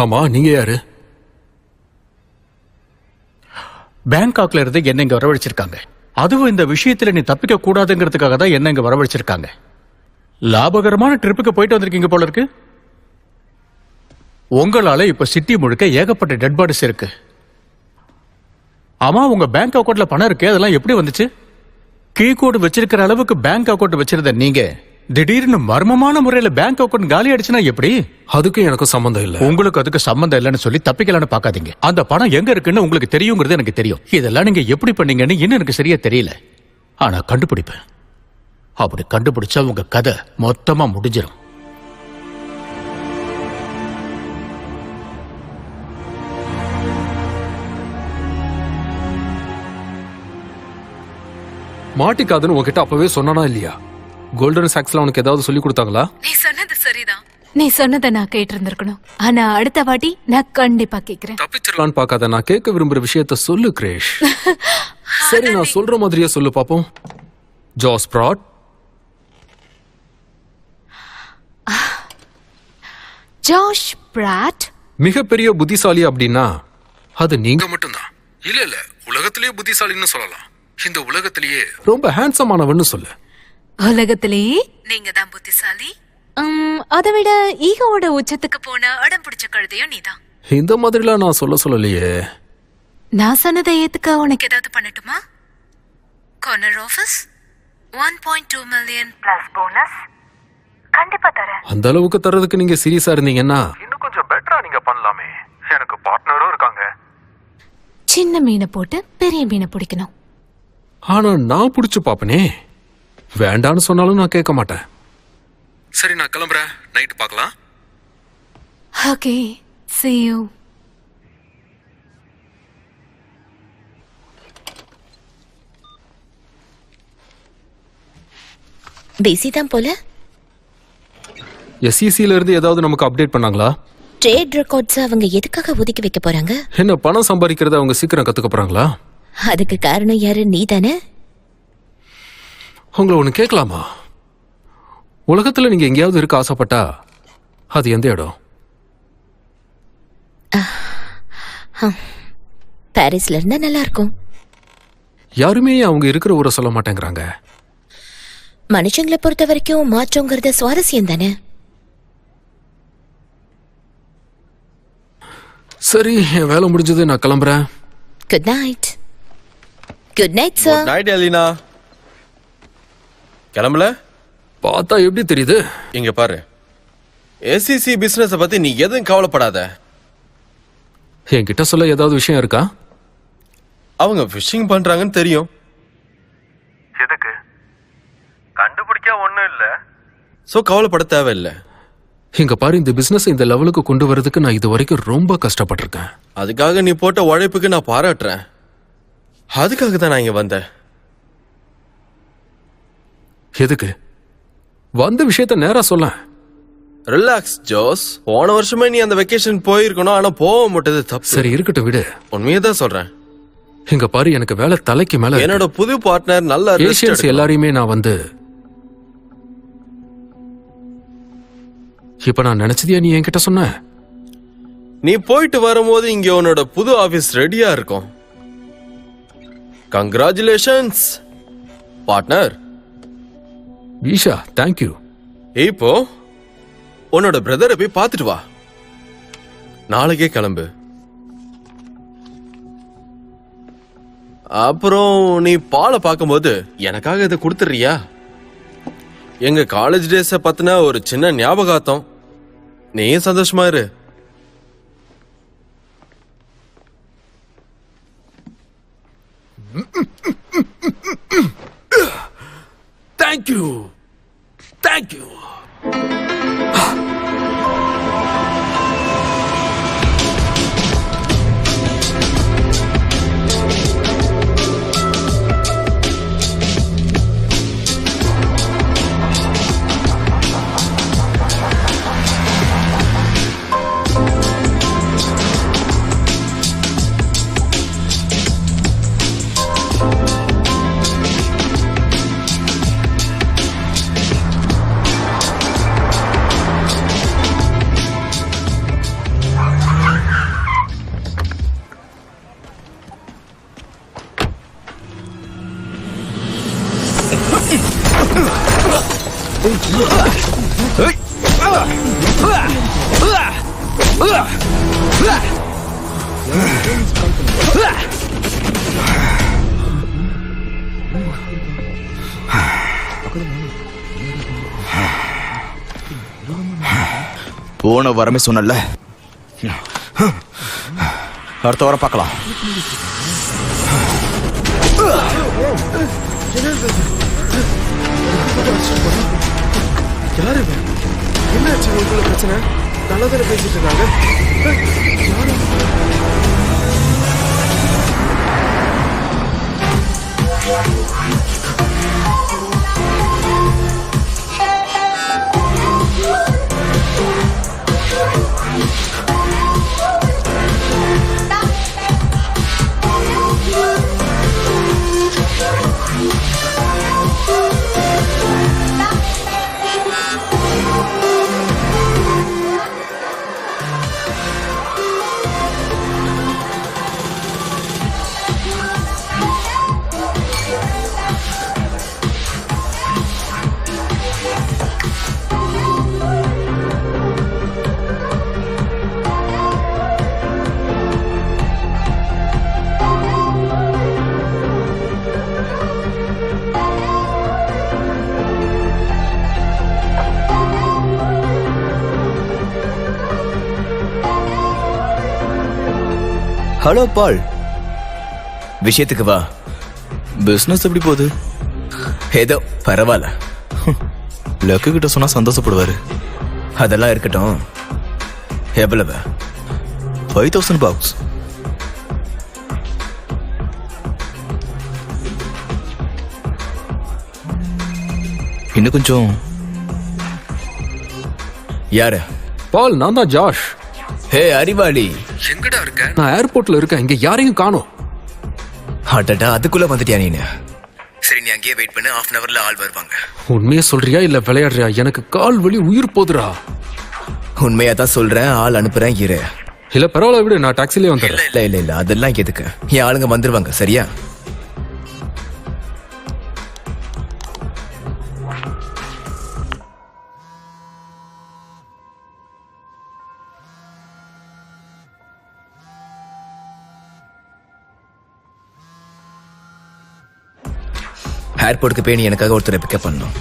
ஆமா, நீங்க யாரு? பேங்காக்ல இருந்து என்ன இங்க வரவழைச்சிருக்காங்க. அதுவும் இந்த விஷயத்துல நீ தப்பிக்க கூடாதுங்கிறதுக்காக தான் என்ன இங்க வரவழைச்சிருக்காங்க. லாபகரமான ட்ரிப்புக்கு போயிட்டு வந்திருக்கீங்க போல இருக்கு. உங்களால இப்ப சிட்டி முழுக்க ஏகப்பட்ட டெட் பாடிஸ் இருக்கு. ஆமா, உங்க பேங்க் அக்கௌண்ட்ல பணம் இருக்கு, அதெல்லாம் எப்படி வந்துச்சு? கீ கோடு வச்சிருக்கிற அளவுக்கு பேங்க் அக்கௌண்ட் வச்சிருந்த நீங்க திடீர்னு மர்மமான முறையில பேங்க் அக்கௌண்ட் காலி ஆயிடுச்சுன்னா எப்படி? அதுக்கு எனக்கு சம்பந்தம் இல்ல. உங்களுக்கு அதுக்கு சம்பந்தம் இல்லைன்னு சொல்லி தப்பிக்கலான்னு பாக்காதீங்க. அந்த பணம் எங்க இருக்குன்னு உங்களுக்கு தெரியுங்கிறது எனக்கு தெரியும். இதெல்லாம் நீங்க எப்படி பண்ணீங்கன்னு இன்னும் எனக்கு சரியா தெரியல. ஆனா கண்டுபிடிப்பேன். அப்படி கண்டுபிடிச்சா உங்க கதை மொத்தமா முடிஞ்சிடும். மாட்டிக்காதுன்னு உங்ககிட்ட அப்பவே சொன்னானா இல்லையா? கோல்டன் சாக்ஸ்ல உனக்கு ஏதாவது சொல்லி கொடுத்தாங்களா? நீ சொன்னது சரிதான். நீ சொன்னதை நான் கேட்டு இருந்திருக்கணும். ஆனா அடுத்த வாட்டி நான் கண்டிப்பா கேக்குறேன். தப்பிச்சிடலான்னு பாக்காத. நான் கேட்க விரும்புற விஷயத்த சொல்லு கிரேஷ். சரி, நான் சொல்ற மாதிரியே சொல்லு பாப்போம். ஜாஸ் பிராட், ஜாஷ் பிராட் மிகப்பெரிய புத்திசாலி அப்படின்னா அது நீங்க மட்டும்தான். இல்ல இல்ல, உலகத்திலேயே புத்திசாலின்னு சொல்லலாம். இந்த உலகத்திலேயே ரொம்ப ஹேண்ட்ஸமானவன்னு சொல்லு. உலகத்திலேயே நீங்க தான் புத்திசாலி. அதை விட ஈகோட உச்சத்துக்கு போன அடம் பிடிச்ச கழுதையும் நீதான். இந்த மாதிரிலாம் நான் சொல்லலையே. நான் சொன்னதை ஏத்துக்க உனக்கு ஏதாவது பண்ணட்டுமா? Corner office 1.2 million plus bonus கண்டிப்பா தரேன். அந்த அளவுக்கு தரதுக்கு நீங்க சீரியஸா இருந்தீங்கன்னா இன்னும் கொஞ்சம் பெட்டரா நீங்க பண்ணலாமே. எனக்கு பார்ட்னரும் இருக்காங்க. சின்ன மீனை போட்டு பெரிய மீனை பிடிக்கணும். ஆனா நான் புடிச்சு பாப்பனே. வேண்டான்னு சொன்னாலும் நான் கேட்க மாட்டேன். சரி, நான் கிளம்புறேன். நைட்டு பார்க்கலாம். Okay, see you. பிஸி தான் போல. எஸ்இசில இருந்து ஏதாவது நமக்கு அப்டேட் பண்ணாங்களா? ட்ரேட் ரெக்கார்ட்ஸ் அவங்க எதுக்காக ஒதுக்கி வைக்க போறாங்க? என்ன பணம் சம்பாதிக்கிறத அவங்க சீக்கிரம் கத்துக்க போறாங்களா? அதுக்கு காரணம் யாரு? நீ தானே? உங்களை ஒண்ணு கேட்கலாமா? உலகத்துல நீங்க எங்கேயாவது இருக்க ஆசைப்பட்டா அது எந்த இடம்? பாரிஸ்ல இருந்தா நல்லா இருக்கும். யாருமே அவங்க இருக்கிற ஊரை சொல்ல மாட்டேங்கிறாங்க. மனுஷங்களை பொறுத்த வரைக்கும் மாற்றங்கிறது சுவாரஸ்யம் தானே. சரி, என் வேலை முடிஞ்சது. நான் கிளம்புறேன். Good night. Good night sir. Night எலினா. கிளம்பல? பார்த்தா எப்படி தெரியுது? இங்க பாரு, எஸ்இசி பிசினஸ் பத்தி நீ எதுவும் கவலைப்படாத. என்கிட்ட சொல்ல ஏதாவது விஷயம் இருக்கா? அவங்க ஃபிஷிங் பண்றாங்கன்னு தெரியும். எதுக்கு? கண்டுபிடிக்க ஒண்ணும் இல்ல. சோ கவலைப்பட தேவையில்லை. இங்க பாரு, இந்த பிசினஸ் இந்த லெவலுக்கு கொண்டு வரதுக்கு நான் இது வரைக்கும் ரொம்ப கஷ்டப்பட்டிருக்கேன். அதுக்காக நீ போட்ட உழைப்புக்கு நான் பாராட்டுறேன். அதுக்காக தான் நான் இங்க வந்தேன். எதுக்கு? வந்த விஷயத்த நேரா சொல்ல. Relax Jos. போன வருஷமே நீ அந்த வெக்கேஷன் போயிருக்கணும், ஆனா போக மாட்டது தப்பு. சரி, இருக்கட்டும், விடு. உண்மையே தான் சொல்றேன். இங்க பாரு, எனக்கு வேலை தலைக்கு மேல. என்னோட புது பார்ட்னர் நல்ல ஏசியன்ஸ் எல்லாரையுமே நான் வந்து இப்ப நான் நினைச்சதையா நீ என்கிட்ட சொன்ன? நீ போயிட்டு வரும்போது இங்க உன்னோட புது ஆபீஸ் ரெடியா இருக்கும். Congratulations partner. ஈஷா, தேங்க்யூ. இப்போ உன்னோட பிரதரை போய் பார்த்துட்டு வா. நாளைக்கே கிளம்பு. அப்புறம் நீ பாலை பார்க்கும்போது எனக்காக இதை கொடுத்துறியா? எங்க காலேஜ் டேஸ பத்தின ஒரு சின்ன ஞாபகார்த்தம். நீயும் சந்தோஷமா இரு. Thank you, thank you. போன வாரமே சொன்னல, அடுத்த வாரம் பார்க்கலாம். யாரு என்னாச்சு? உங்களுக்குள்ள பிரச்சனை? நல்லதான பேசிட்டு இருக்காங்க. ஹலோ பால், விஷயத்துக்கு வா. பிசினஸ் எப்படி போகுது? ஏதோ பரவாயில்ல. லக்கு கிட்ட சொன்னா சந்தோஷப்படுவாரு. அதெல்லாம் இருக்கட்டும். எவ்வளவு? 5,000 bucks. இன்னும் கொஞ்சம். யாரு? பால், நான் தான் ஜாஷ். ஹே அறிவாளி, எங்கடா இருக்க? நான் ஏர்போர்ட்ல இருக்கேன். இங்க யாரையும் காணோம். அடடா, அதுக்குள்ள வந்துட்டியா நீ? சரி, நீ அங்கேயே வெயிட் பண்ணு. 1/2 hourல ஆள் வருவாங்க. உண்மையா சொல்றியா இல்ல விளையாடுறியா? எனக்கு கால் வலி உயிர் போதுரா. உண்மையா தான் சொல்றேன். ஆள் அனுப்புறேன், இரு. இல்ல பரவாயில்ல, விடு, நான் டாக்ஸிலே வந்துடுறேன். இல்ல இல்ல இல்ல, அதெல்லாம் எதுக்கு? என் ஆளுங்க வந்துருவாங்க, சரியா? ஏர்போர்ட்டுக்கு போய் நீ எனக்காக ஒருத்தரை பிக்கப் பண்ணணும்.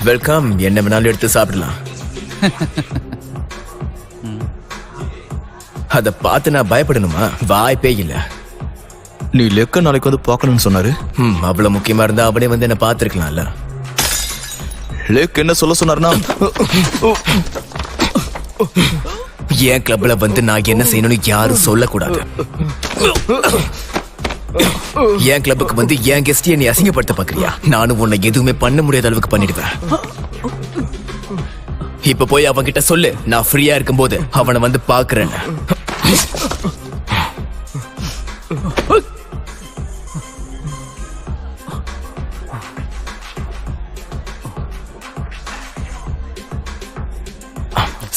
வெல்கம். என்ன வேணாலும் எடுத்து சாப்பிடலாம். அத பார்த்து நான் பயப்படணுமா? வாய்ப்பே இல்ல. நீ லெக்க நாளைக்கு வந்து பார்க்கணும்னு சொன்னாரு. அவ்வளவு முக்கியமா இருந்தா அவனே வந்து என்ன பார்த்திருக்கலாம்ல. லெக் என்ன சொல்ல சொன்னாருன்னா, என் கிளப்ல வந்து நான் என்ன செய்யணும்னு யாரும் சொல்லக்கூடாது. என் கிளப்புக்கு வந்து என் கெஸ்டியை நீ அசிங்கப்படுத்த பாக்குறியா? நானும் உன்னை எதுவுமே பண்ண முடியாத அளவுக்கு பண்ணிடுவேன். இப்ப போய் அவன் கிட்ட சொல்லு, நான் ஃப்ரீயா இருக்கும் போது அவனை வந்து பாக்குறேன்.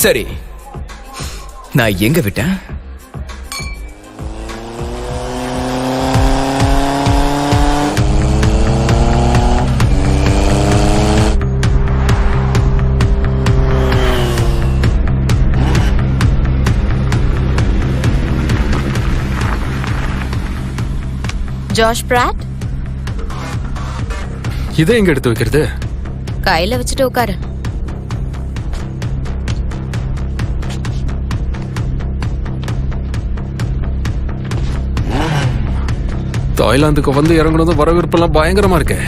சரி, நான் எங்க விட்டேன்? ஜாஷ் பிராட், இதை எங்க எடுத்து வைக்கிறது? கையில வச்சுட்டு உட்காரு. தாய்லாந்துக்கு வந்து இறங்குனதும் வரவேற்பெல்லாம் பயங்கரமா இருக்கு.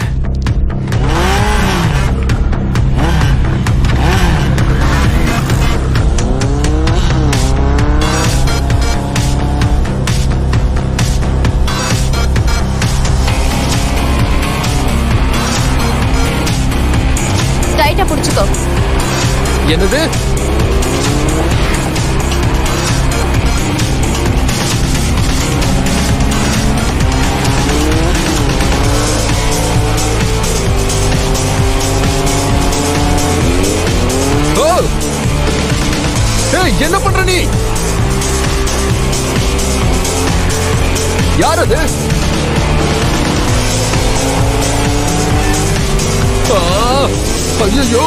டைட்டா புடிச்சுக்கோ. என்னது? என்ன பண்ற நீ? யார் அது? ஐயோ,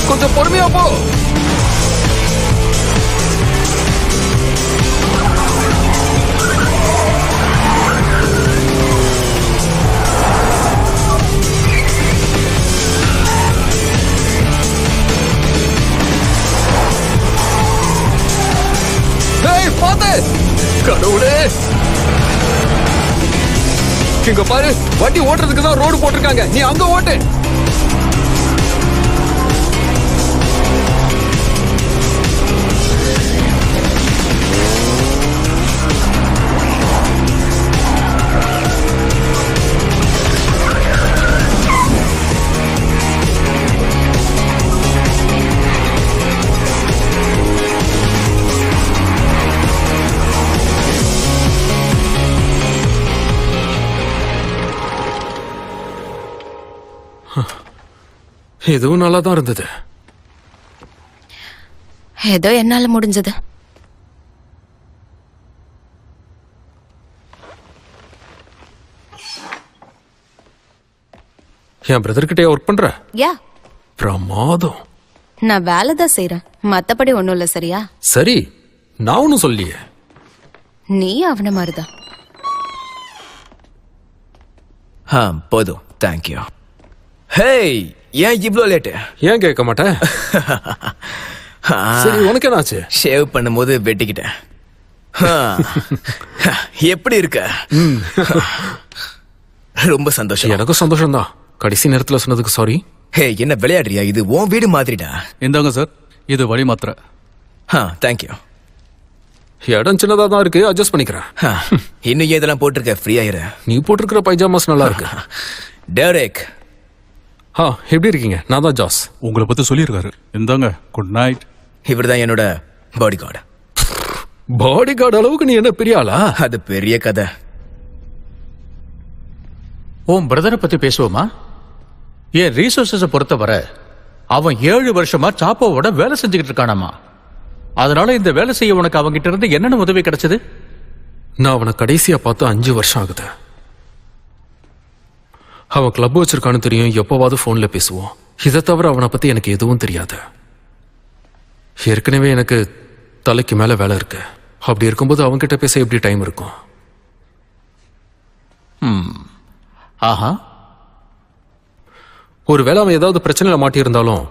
கொஞ்சம் பொறுமையா போ. இங்க பாரு, வண்டி ஓட்டுறதுக்கு தான் ரோடு போட்டிருக்காங்க, நீ அங்க ஓட்டு. இதுவும் நல்லா தான் இருந்தது. ஏதோ என்னால முடிஞ்சது. என் பிரதர் கிட்டே ஒர்க் பண்ற? யா, பிரமாதம். நான் வேலை தான் செய்யறேன், மத்தபடி ஒண்ணும் இல்ல. சரியா? சரி, நான் ஒன்னும் சொல்லியே. நீ அவன மாதிரிதான். போதும், தேங்க்யூ. ஹேய், ஏன் இவ்ளோ லேட்டு? ஏன் கேட்க மாட்டேன்? சரி, உனக்கு என்னாச்சு? ஷேவ் பண்ணும்போது வெட்டிக்கிட்டேன். எப்படி இருக்க? ரொம்ப சந்தோஷம். எனக்கும் சந்தோஷம் தான். கடைசி நேரத்துல சொன்னதுக்கு சாரி. ஹே, என்ன விளையாடுறியா? இது உன் வீடு மாதிரிடா. இந்தாங்க சார், இது வழி மாத்திர. தேங்க்யூ. இடம் சின்னதா தான் இருக்கு, அட்ஜஸ்ட் பண்ணிக்கிறேன். இன்னும் இதெல்லாம் போட்டிருக்க, ஃப்ரீ ஆயிரு. நீ போட்டிருக்கிற பைஜாமாஸ் நல்லா இருக்கு. டெரெக், எப்படி இருக்கீங்க? நான் தான் ஜாஸ். உங்களை பத்தி சொல்லியிருக்காரு. இந்தாங்க, குட் நைட். இவர்தான் என்னோட பாடி கார்டு. பாடி கார்டு அளவுக்கு நீ என்ன பெரிய ஆளா? அது பெரிய கதை. உன் பிரதரை பத்தி பேசுவோமா? என் ரீசோர்ஸஸை பொறுத்தவரை அவன் 7 வருஷமா சாப்போவோட வேலை செஞ்சுக்கிட்டு இருக்கானாமா. அதனால இந்த வேலை செய்ய உனக்கு அவங்கிட்ட இருந்து என்னென்ன உதவி கிடைச்சது? நான் அவனை கடைசியா பார்த்து 5 வருஷம் ஆகுது. அவன் கிளப் வச்சிருக்கான்னு தெரியும், எப்பவாவது போன்ல பேசுவோம். இதை தவிர அவனை பத்தி எனக்கு எதுவும் தெரியாது. ஏற்கனவே எனக்கு தலைக்கு மேல வேலை இருக்கு. அப்படி இருக்கும்போது அவன்கிட்ட பேச எப்படி டைம் இருக்கும்? ஆஹா, ஒருவேளை அவன் ஏதாவது பிரச்சனையில மாட்டியிருந்தாலும்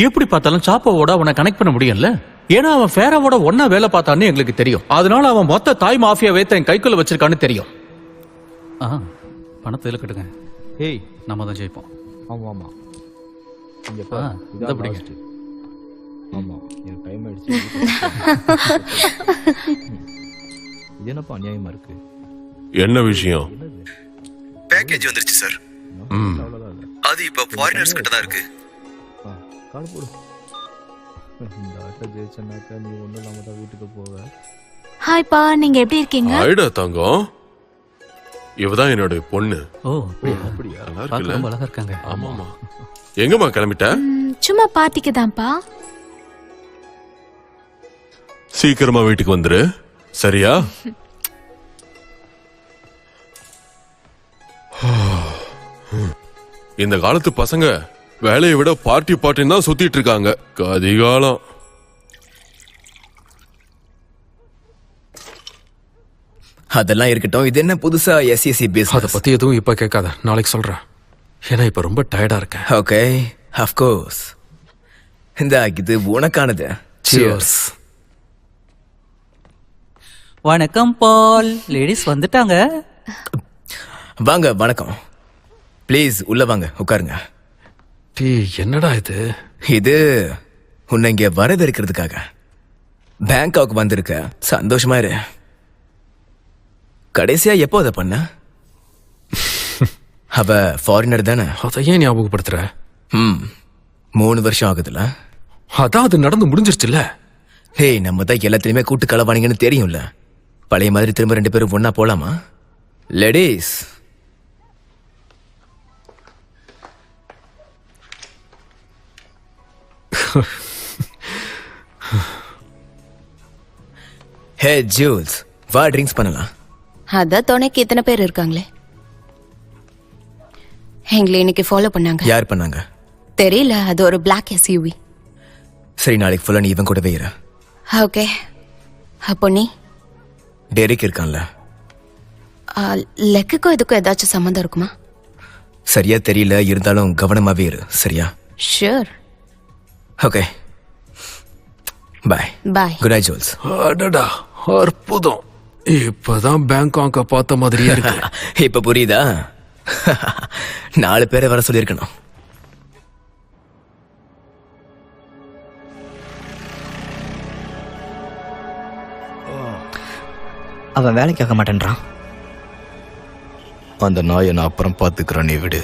எப்படி பார்த்தாலும் சாப்போவோட அவனை கனெக்ட் பண்ண முடியும்ல. ஏன்னா அவன் ஃபேராவோட ஒன்னா வேலை பார்த்தான்னு எங்களுக்கு தெரியும். அதனால அவன் மொத்த தாய் மாஃபியாவே தன் கைக்குள்ள வச்சிருக்கான்னு தெரியும். பணத்தை இதில் கட்டுங்க. ஏய், நம்ம தான் ஜெயிப்போம். ஆமா ஆமா. இங்க ஆ, இதை பிடிங்க. ஆமா, எனக்கு டைம் ஆயிடுச்சு. இது என்னப்பா அநியாயமா இருக்கு? என்ன விஷயம்? பேக்கேஜ் வந்துருச்சு சார். அது இப்ப ஃபாரினர்ஸ் கிட்ட தான் இருக்கு. கால் போடு. இந்த ஆட்ட ஜெயிச்சனாக்கா நீ ஒன்றும் நம்ம தான் வீட்டுக்கு போவ. ஹாய்ப்பா, நீங்க எப்படி இருக்கீங்க? ஆயிடா தங்கம், இவதான் என்னோட பொண்ணு. ஓ, அப்படியா? நல்லா இருக்குல்ல? ரொம்ப அழகா இருக்காங்க. ஆமாமா. எங்கம்மா கிளம்பிட்ட? சும்மா பார்ட்டிக்கு தான்ப்பா. சீக்கிரமா வீட்டுக்கு வந்துரு, சரியா? இந்த காலத்து பசங்க வேலையை விட பார்ட்டி பார்ட்டின்னு தான் சுத்திட்டு இருக்காங்க. கதிகாலம். அதெல்லாம் இருக்கட்டும். இது என்ன புதுசா எஸ்இசி அதை பிசினஸ்? பத்தி எதுவும் இப்ப கேட்காத, நாளைக்கு சொல்றேன். ஏன்னா இப்ப ரொம்ப டயர்டா இருக்கேன். Okay, of course. இந்த இது உனக்கானது. Cheers. வணக்கம் பால், லேடிஸ் வந்துட்டாங்க. வாங்க. வணக்கம். ப்ளீஸ் உள்ள வாங்க, உட்காருங்க. என்னடா இது? இது உன்னை இங்க வரவேற்கிறதுக்காக. பேங்காக் வந்திருக்க, சந்தோஷமா இரு. கடைசியா எப்போ அதை பண்ண? அவ ஃபாரினர் தானே? அதை ஏன் ஞாபகப்படுத்துற? 3 வருஷம் ஆகுதுல. அதான் அது நடந்து முடிஞ்சிருச்சுல்ல. ஹே, நம்ம தான் எல்லாத்துலயுமே கூட்டு களவாணிங்கன்னு தெரியும்ல. பழைய மாதிரி திரும்ப 2 பேரும் ஒன்னா போலாமா? லேடிஸ், ஹே ஜூல்ஸ், வா ட்ரிங்க்ஸ் பண்ணலாம். அதான் துணைக்கு இத்தனை பேர் இருக்காங்களே. எங்களை இன்னைக்கு ஃபாலோ பண்ணாங்க. யார் பண்ணாங்க? தெரியல, அது ஒரு பிளாக் எஸ்யூவி. சரி, நாளைக்கு ஃபுல்லா நீ இவன் கூடவே இரு. ஓகே. அப்போ நீ? டெரிக் இருக்கான்ல, லெக்குக்கும் இதுக்கும் ஏதாச்சும் சம்மந்தம் இருக்குமா? சரியா தெரியல, இருந்தாலும் கவனமாவே இரு, சரியா? Sure. Okay. Bye. Bye. Good night Jules. அடடா அற்புதம். இப்பதான் பேங்காக்க பார்த்த மாதிரியே இருக்கு. இப்ப புரியுதா? 4 பேரை வர சொல்லியிருக்கணும். அவன் வேலைக்கு ஆக மாட்டேன்றான். அந்த நாயை நான் அப்புறம் பார்த்துக்கிறேன், நீ விடு.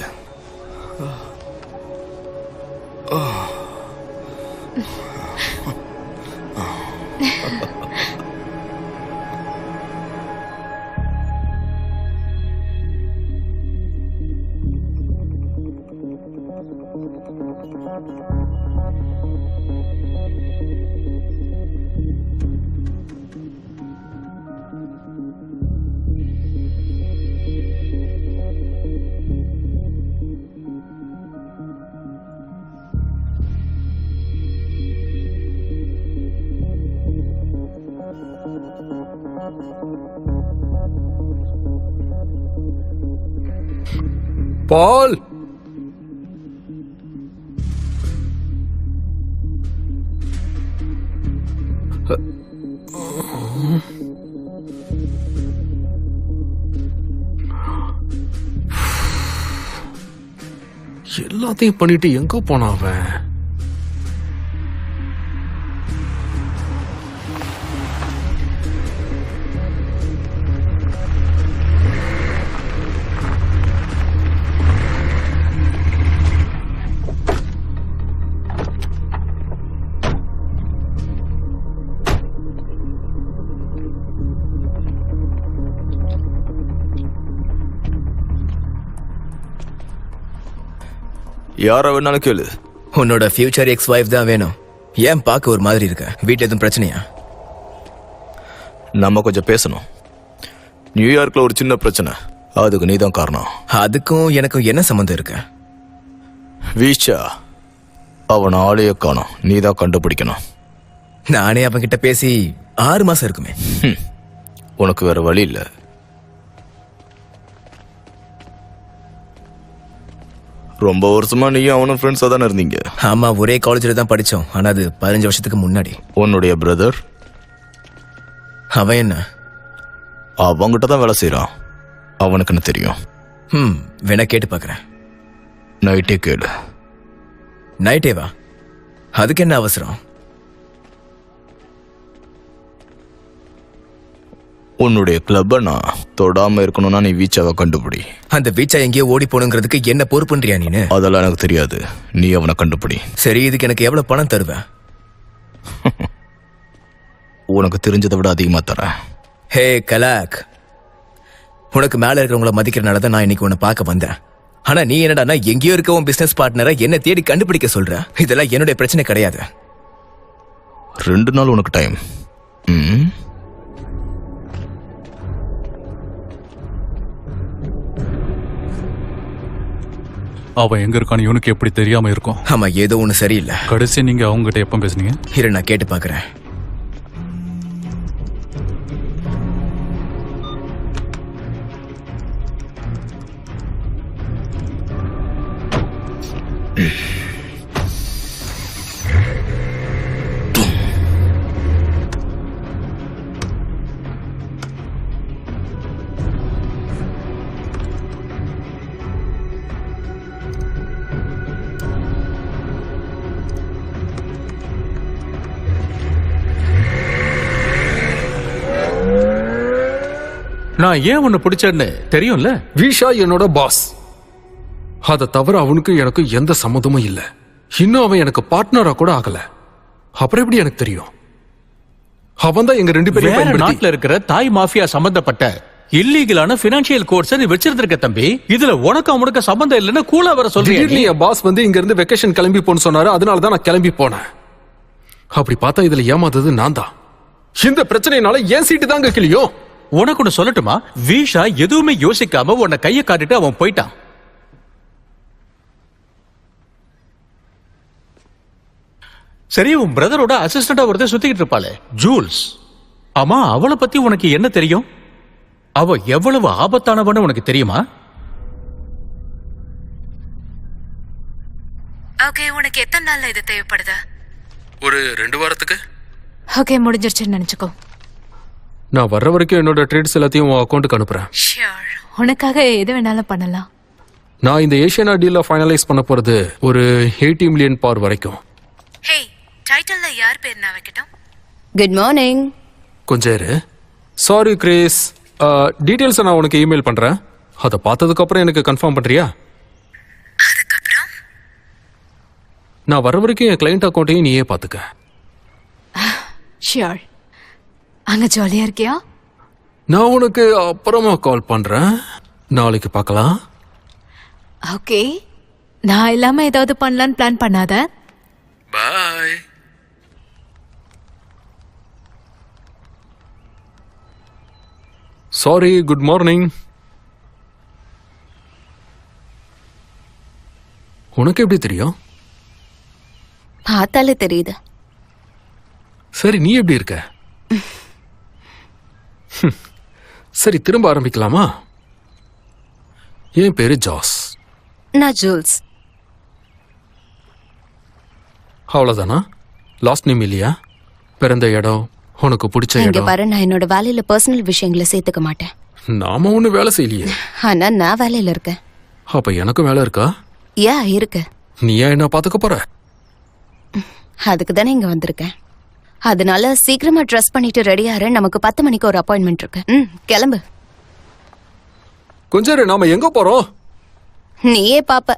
பால், எல்லாத்தையும் பண்ணிட்டு எங்க போனான் அவன்? யார வேணாலும் கேளு. உன்னோட ஃபியூச்சர் எக்ஸ் வைஃப் தான் வேணும். ஏன் பார்க்க ஒரு மாதிரி இருக்க? வீட்டில் எதுவும் பிரச்சனையா? நம்ம கொஞ்சம் பேசணும். நியூயார்க்ல ஒரு சின்ன பிரச்சனை, அதுக்கு நீதான் காரணம். அதுக்கும் எனக்கும் என்ன சம்மந்தம் இருக்கு? வீச்சா அவன் ஆளைய காணோம், நீதான் கண்டுபிடிக்கணும். நானே அவன்கிட்ட பேசி 6 மாசம் இருக்குமே. உனக்கு வேற வழி இல்லை. ரொம்ப வருஷமா நீயும் அவனும் ஃப்ரெண்ட்ஸா தானே இருந்தீங்க? ஆமா, ஒரே காலேஜ்ல தான் படிச்சோம். ஆனா அது 15 வருஷத்துக்கு முன்னாடி. உன்னுடைய பிரதர் அவன் என்ன? அவங்கிட்ட தான் வேலை செய்யறான். அவனுக்கு என்ன தெரியும்? வேணா கேட்டு பாக்குறேன். நைட்டே கேளு. நைட்டேவா? அதுக்கு என்ன அவசரம்? உன்னுடைய கிளப்ப நான் தொடாம இருக்கணும்னா நீ வீச்சாவை கண்டுபிடி. அந்த வீச்சா எங்கேயோ ஓடி போனுங்கிறதுக்கு என்ன பொறுப்புன்றியா நீனு? அதெல்லாம் எனக்கு தெரியாது, நீ அவனை கண்டுபிடி. சரி, இதுக்கு எனக்கு எவ்வளவு பணம் தருவ? உனக்கு தெரிஞ்சதை விட அதிகமா தரேன். ஹே கலாக், உனக்கு மேல இருக்கிறவங்கள மதிக்கிறனால தான் நான் இன்னைக்கு உன்னை பார்க்க வந்தேன். ஆனா நீ என்னடா எங்கேயோ இருக்க உன் பிசினஸ் பார்ட்னரை என்ன தேடி கண்டுபிடிக்க சொல்ற? இதெல்லாம் என்னுடைய பிரச்சனை கிடையாது. 2 நாள் உனக்கு டைம். அவன் எங்க இருக்கான்னு இவனுக்கு எப்படி தெரியாம இருக்கும்? ஆமா, ஏதோ ஒண்ணு சரியில்லை. கடைசி நீங்க அவங்க கிட்ட எப்ப பேசுனீங்க? இரு, நான் கேட்டு பாக்குறேன். நான் ஏன் உன்னை பிடிச்சேன்னு தெரியும்ல? விஷா என்னோட பாஸ். அதை தவிர அவனுக்கு எனக்கு எந்த சம்மதமும் இல்ல. இன்னும் அவன் எனக்கு பார்ட்னரா கூட ஆகல. அப்புறம் எப்படி எனக்கு தெரியும்? அவன் தான் எங்க 2 பேரையும் வேற நாட்டுல இருக்கிற தாய் மாஃபியா சம்பந்தப்பட்ட இல்லீகலான பினான்சியல் கோர்ஸ் நீ வச்சிருந்திருக்க தம்பி. இதுல உனக்கு அவனுக்கு சம்பந்தம் இல்லைன்னு கூலா வர சொல்றீங்க. என் பாஸ் வந்து இங்க இருந்து வெக்கேஷன் கிளம்பி போன்னு சொன்னாரு. அதனாலதான் நான் கிளம்பி போனேன். அப்படி பார்த்தா இதுல ஏமாத்தது நான் தான். இந்த பிரச்சனைனால ஏன் சீட்டு தாங்க கிளியும். உனக்கு ஒண்ணு சொல்லட்டுமா? வீஷா எதுவுமே யோசிக்காம உன்னை கையை காட்டிட்டு அவன் போயிட்டான். சரி, உன் பிரதரோட அசிஸ்டண்டா ஒருத்தர் சுத்திக்கிட்டு இருப்பாளே, ஜூல்ஸ். ஆமா, அவளை பத்தி உனக்கு என்ன தெரியும்? அவ எவ்வளவு ஆபத்தானவன்னு உனக்கு தெரியுமா? ஓகே, உனக்கு எத்தனை நாள்ல இது தேவைப்படுது? ஒரு 2 வாரத்துக்கு. ஓகே, முடிஞ்சிருச்சுன்னு நினைச்சுக்கோ. நான் வர்ற வரைக்கும் என்னோட ட்ரேட்ஸ் எல்லாத்தையும் உன் அக்கௌண்ட்டுக்கு அனுப்புறேன். ஷியோர், உனக்காக எது வேணாலும் பண்ணலாம். நான் இந்த ஏஷியனா டீல ஃபைனலைஸ் பண்ண போறது ஒரு 80 மில்லியன் பவர் வரைக்கும். ஹே, டைட்டில்ல யார் பேர் நான் வைக்கட்டும்? Good morning. கொஞ்சம் இரு. சாரி கிரேஸ், டீடைல்ஸை நான் உனக்கு இமெயில் பண்றேன். அதை பார்த்ததுக்கு அப்புறம் எனக்கு கன்ஃபார்ம் பண்றியா? அதுக்கப்புறம் நான் வர வரைக்கும் என் கிளைண்ட் அக்கௌண்ட்டையும் நீயே பாத்துக்க. ஷியோர். அங்க ஜாலியா இருக்கியா? நான் உனக்கு அப்புறமா கால் பண்றேன். நாளைக்கு பார்க்கலாம். ஓகே, நான் இல்லாம ஏதாவது பண்ணலான்னு பிளான் பண்ணாத. பாய். Sorry, good morning. உனக்கு எப்படி தெரியும்? பார்த்தாலே தெரியுது. சரி, நீ எப்படி இருக்க? சரி, திரும்ப ஆரம்பிக்கலாமா? என் பேரு ஜாஸ். நான் ஜூல்ஸ். அவ்வளவுதானா? லாஸ்ட் நேம் இல்லையா? பிறந்த இடம், உனக்கு பிடிச்ச இங்க இடம்? பாரு, நான் என்னோட வேலையில பர்சனல் விஷயங்களை சேர்த்துக்க மாட்டேன். நாம ஒண்ணு வேலை செய்யலையே. ஆனா நான் வேலையில இருக்கேன். அப்ப எனக்கும் வேலை இருக்கா? இருக்கு. நீ ஏன் என்ன பாத்துக்க போற? அதுக்கு தானே இங்க வந்திருக்கேன். அதனால சீக்கிரமா ட்ரெஸ் பண்ணிட்டு ரெடியாரு. நமக்கு 10 மணிக்கு ஒரு அப்பாயின்மெண்ட் இருக்கு. கிளம்பு. கொஞ்சம் இரு, நாம எங்க போறோம்? நீயே பாப்ப.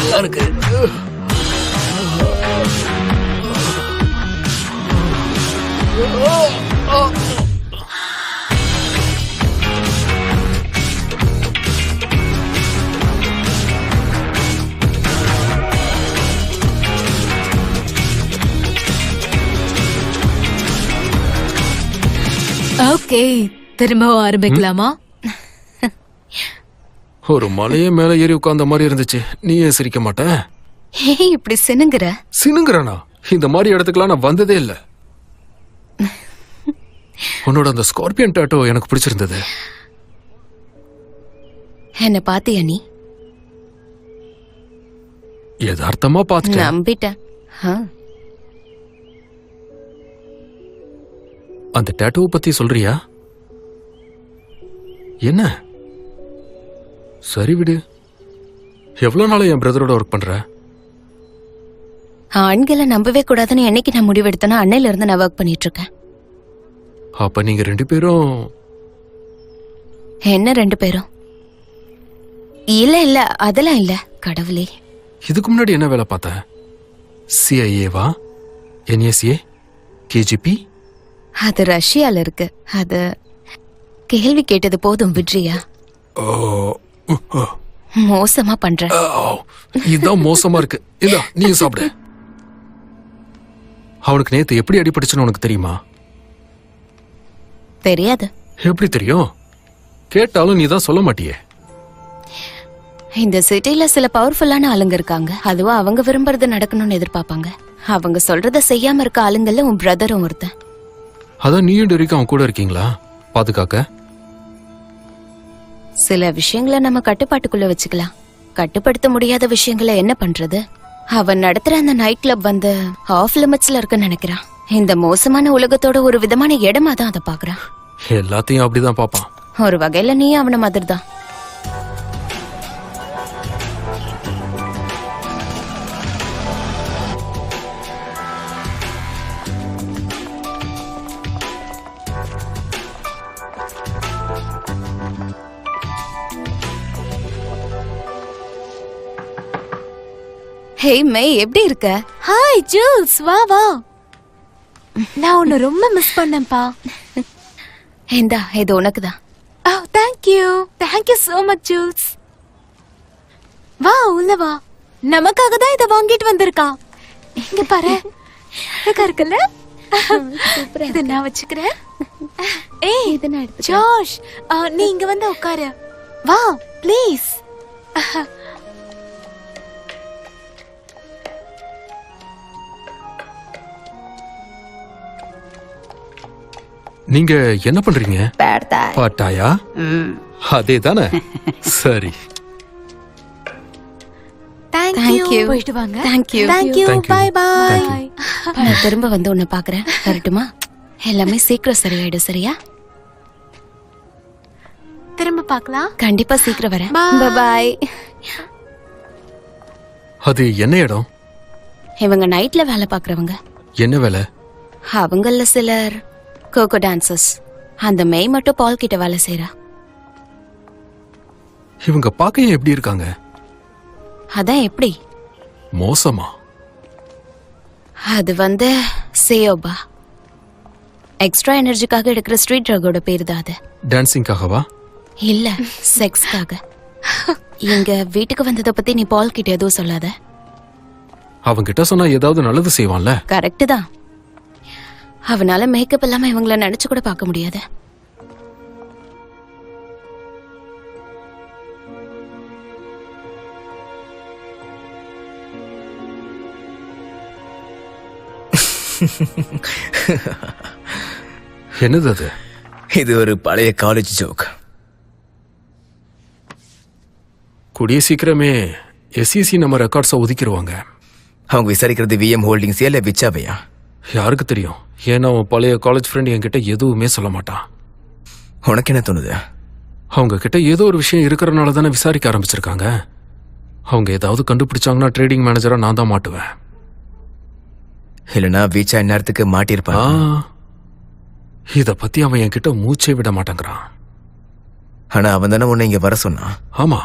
நல்லா இருக்கு. ஓகே, திரும்ப ஆரம்பிக்கலாமா? ஒரு மலையே மேல ஏறி உட்கார்ந்த மாதிரி இருந்துச்சு. நீ ஏன் சிரிக்க மாட்ட? ஏய், இப்படி சினுங்குற? சினுங்குறனா? இந்த மாதிரி இடத்துக்குலாம் நான் வந்ததே இல்ல. உன்னோட அந்த ஸ்கார்பியன் டாட்டோ எனக்கு பிடிச்சிருந்தது. என்ன பாத்தியா நீ? யதார்த்தமா பாத்துட்டேன். நம்பிட்டேன். அந்த டாட்டோவை பத்தி சொல்றியா? என்ன? சரி விடு. எவ்வளவு நாளா என் பிரதரோட ஒர்க் பண்ற? ஆண்களை நம்பவே கூடாதுன்னு என்னைக்கு நான் முடிவெடுத்தேனோ அன்னையில இருந்து நான் ஒர்க் பண்ணிட்டு இருக்கேன். அப்ப நீங்க 2 பேரும்? என்ன 2 பேரும்? இல்ல அதெல்லாம் இல்ல. கடவுளே, இதுக்கு முன்னாடி என்ன வேலை பார்த்த? CIA-வா? NSA? KGP? அது ரஷ்யால இருக்கு. அது கேள்வி கேட்டது போதும் விட்ரியா. மோசமா பண்ற. இதுதான் மோசமா இருக்கு. இதா நீ சாப்பிடு. அவனுக்கு நேத்து எப்படி அடிபட்டுச்சுன்னு உனக்கு தெரியுமா? தெரியாது. எப்படி தெரியும்? கேட்டாலும் நீ தான் சொல்ல மாட்டியே. இந்த சிட்டில சில பவர்ஃபுல்லான ஆளுங்க இருக்காங்க. அதுவும் அவங்க விரும்புறது நடக்கணும்னு எதிர்பார்ப்பாங்க. அவங்க சொல்றத செய்யாம இருக்க ஆளுங்கள்ல உன் பிரதரும் ஒருத்தன். அதான் நீயும் டெரிக்கும் அவன் கூட இருக்கீங்களா பாதுகாக்க? சில விஷயங்களை நம்ம கட்டுப்பாட்டுக்குள்ள வச்சுக்கலாம். கட்டுப்படுத்த முடியாத விஷயங்களை என்ன பண்றது? அவன் நடத்துற அந்த நைட் கிளப் வந்து ஆஃப் லிமிட்ஸ்ல இருக்குன்னு நினைக்கிறான். இந்த மோசமான உலகத்தோட ஒரு விதமான இடமா தான் அதை பாக்குறான். எல்லாத்தையும் அப்படிதான் பாப்பான். ஒரு வகையில நீ அவன மாதிரி தான். ஹே மே, எப்படி இருக்க? ஹாய் ஜூல்ஸ், வா வா. நான் உன்னை ரொம்ப மிஸ் பண்ணேன்ப்பா. இந்தா, இது உனக்குதான். ஓ, தேங்க்யூ சோ மச் ஜூல்ஸ். வா, உள்ள வா. நமக்காக தான் இதை வாங்கிட்டு வந்திருக்கா. இங்க பாரு, அழகா இருக்குல்ல? இதை நான் வச்சுக்கிறேன். ஏய், இது நான் எடுத்துக்கிறேன். ஜோஷ், நீ இங்க வந்து உட்காரு. வா ப்ளீஸ். நீங்க என்ன பண்றீங்க? பாட்டாயா? அதே தானே. சரி. தேங்க்யூ. போயிட்டு வாங்க. Thank you. Thank you. Bye bye. Thank you. நான் திரும்ப வந்து உன்னை பாக்குறேன். வரட்டுமா? எல்லாமே சீக்கிரம் சரியாயிடும். சரியா? திரும்ப பார்க்கலாம். கண்டிப்பா சீக்கிரம் வரேன். Bye. பாய். அது என்ன இடம்? இவங்க நைட்ல வேலை பாக்குறவங்க. என்ன வேலை? அவங்கள சிலர் கோகோ டான்சர்ஸ். அந்த மெய் மட்டும் பால் கிட்ட வேலை செய்யறா. இவங்க பார்க்க எப்படி இருக்காங்க? அதான் எப்படி? மோசமா? அது வந்து சேயோபா. எக்ஸ்ட்ரா எனர்ஜிக்காக எடுக்கிற ஸ்ட்ரீட் ட்ரக்கோட பேரு தான் அது. டான்சிங்காகவா? இல்ல, செக்ஸ்க்காக. எங்க வீட்டுக்கு வந்ததை பத்தி நீ பால் கிட்ட எதுவும் சொல்லாத. அவங்கிட்ட சொன்னா ஏதாவது நல்லது செய்வான்ல. கரெக்ட் தான். அவனால மேக்கப் இல்லாம இவங்கள நினைச்சு கூட பார்க்க முடியாது. என்னது அது? இது ஒரு பழைய காலேஜ் ஜோக். கூடிய சீக்கிரமே எஸ்இசி நம்ம ரெக்கார்ட்ஸை ஒதுக்கிடுவாங்க. அவங்க விசாரிக்கிறது விஎம் ஹோல்டிங்ஸ் இல்ல விச்சாவையா? யாருக்கு தெரியும்? ஏன்னா அவன் பழைய காலேஜ் ஃப்ரெண்ட் என்கிட்ட எதுவுமே சொல்ல மாட்டான். உனக்கு என்ன தோணுது? அவங்க கிட்ட ஏதோ ஒரு விஷயம் இருக்கிறனால தானே விசாரிக்க ஆரம்பிச்சிருக்காங்க. அவங்க ஏதாவது கண்டுபிடிச்சாங்கன்னா ட்ரேடிங் மேனேஜரா நான் தான் மாட்டுவேன். இல்லனா விச்சா நேரத்துக்கு மாட்டிருப்பான். இத பத்தி அவன் என்கிட்ட மூச்சே விட மாட்டேங்கிறான். ஆனா அவன் தானே உன்னை இங்க வர சொன்னான். ஆமா,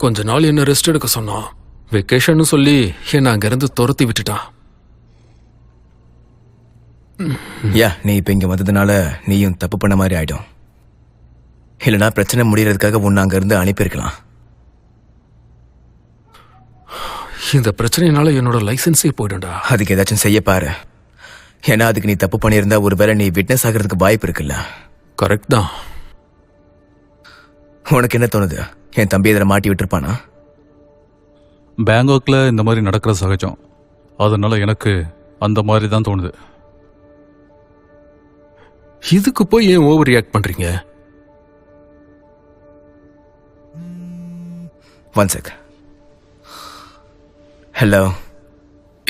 கொஞ்ச நாள் என்ன ரெஸ்ட் எடுக்க சொன்னான். வெக்கேஷன் சொல்லி என்ன அங்கிருந்து துரத்தி விட்டுட்டான். நீ இப்ப இங்க வந்ததுனால நீயும் தப்பு பண்ண மாதிரி ஆயிடும். இல்லனா பிரச்சனை முடியறதுக்காக உன்னை அங்க இருந்து அனுப்பியிருக்கலாம். இந்த பிரச்சனையினால என்னோட லைசன்ஸே போயிடும்டா. அதுக்கு ஏதாச்சும் செய்ய பாரு. ஏன்னா அதுக்கு நீ தப்பு பண்ணியிருந்தா ஒருவேளை நீ விட்னஸ் ஆகிறதுக்கு வாய்ப்பு இருக்குல்ல. கரெக்ட் தான். உனக்கு என்ன தோணுது? என் தம்பி இதில் மாட்டி விட்டுருப்பானா? பேங்காக்ல இந்த மாதிரி நடக்கிற சகஜம். அதனால எனக்கு அந்த மாதிரி தான் தோணுது. இதுக்கு போய் ஏன் ஓவர் ரியாக்ட் பண்றீங்க? One check. ஹலோ,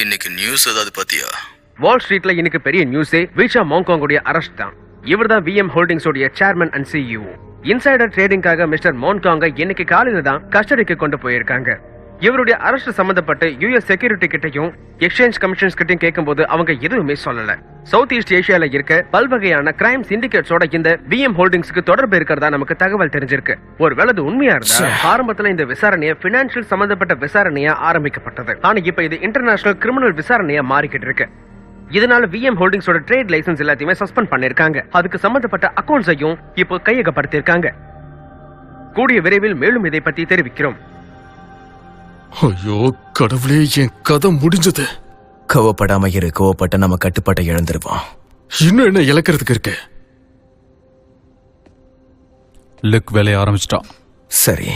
இன்னைக்கு நியூஸ் ஏதாவது பாத்தியா? வால் ஸ்ட்ரீட்ல இன்னைக்கு பெரிய நியூஸே வீச்சா மாங்காங்குடைய அரெஸ்ட் தான். இவர் தான் விஎம் ஹோல்டிங்ஸோடைய சேர்மன் அண்ட் சிஇஓ. இன்சைடர் ட்ரேடிங்காக மிஸ்டர் மோன்காங்க இன்னைக்கு காலையில தான் கஸ்டடிக்கு கொண்டு போயிருக்காங்க. இவருடைய அரெஸ்ட் சம்பந்தப்பட்டு யுஎஸ் செக்யூரிட்டி கிட்டையும் எக்ஸ்சேஞ்ச் கமிஷன்ஸ் கிட்டையும் கேட்கும்போது அவங்க எதுவுமே சொல்லல. சவுத் ஈஸ்ட் ஏஷியால இருக்க பல்வகையான கிரைம் சிண்டிகேட்ஸோட இந்த விஎம் ஹோல்டிங்ஸ்க்கு தொடர்பு இருக்கிறதா நமக்கு தகவல் தெரிஞ்சிருக்கு. ஒருவேளை அது உண்மையா இருந்தா ஆரம்பத்துல இந்த விசாரணையை பினான்சியல் சம்பந்தப்பட்ட விசாரணையா ஆரம்பிக்கப்பட்டது. ஆனா இப்ப இது இன்டர்நேஷனல் கிரிமினல் விசாரணையா மாறிக்கிட்டு இருக்கு. இதனால விஎம் ஹோல்டிங்ஸோட ட்ரேட் லைசன்ஸ் எல்லாத்தையுமே சஸ்பெண்ட் பண்ணிருக்காங்க. அதுக்கு சம்பந்தப்பட்ட அக்கவுண்ட்ஸையும் இப்போ கையகப்படுத்திருக்காங்க. கூடிய விரைவில் மேலும் இதை பத்தி தெரிவிக்கிறோம். ஐயோ கடவுளே, என் கதை முடிஞ்சது. கோவப்படாம இரு. கோவப்பட்ட நம்ம கட்டுப்பாட்டை இழந்துருவோம். இன்னும் என்ன இழக்கிறதுக்கு இருக்கு? லுக் வேலையை ஆரம்பிச்சிட்டான். சரி,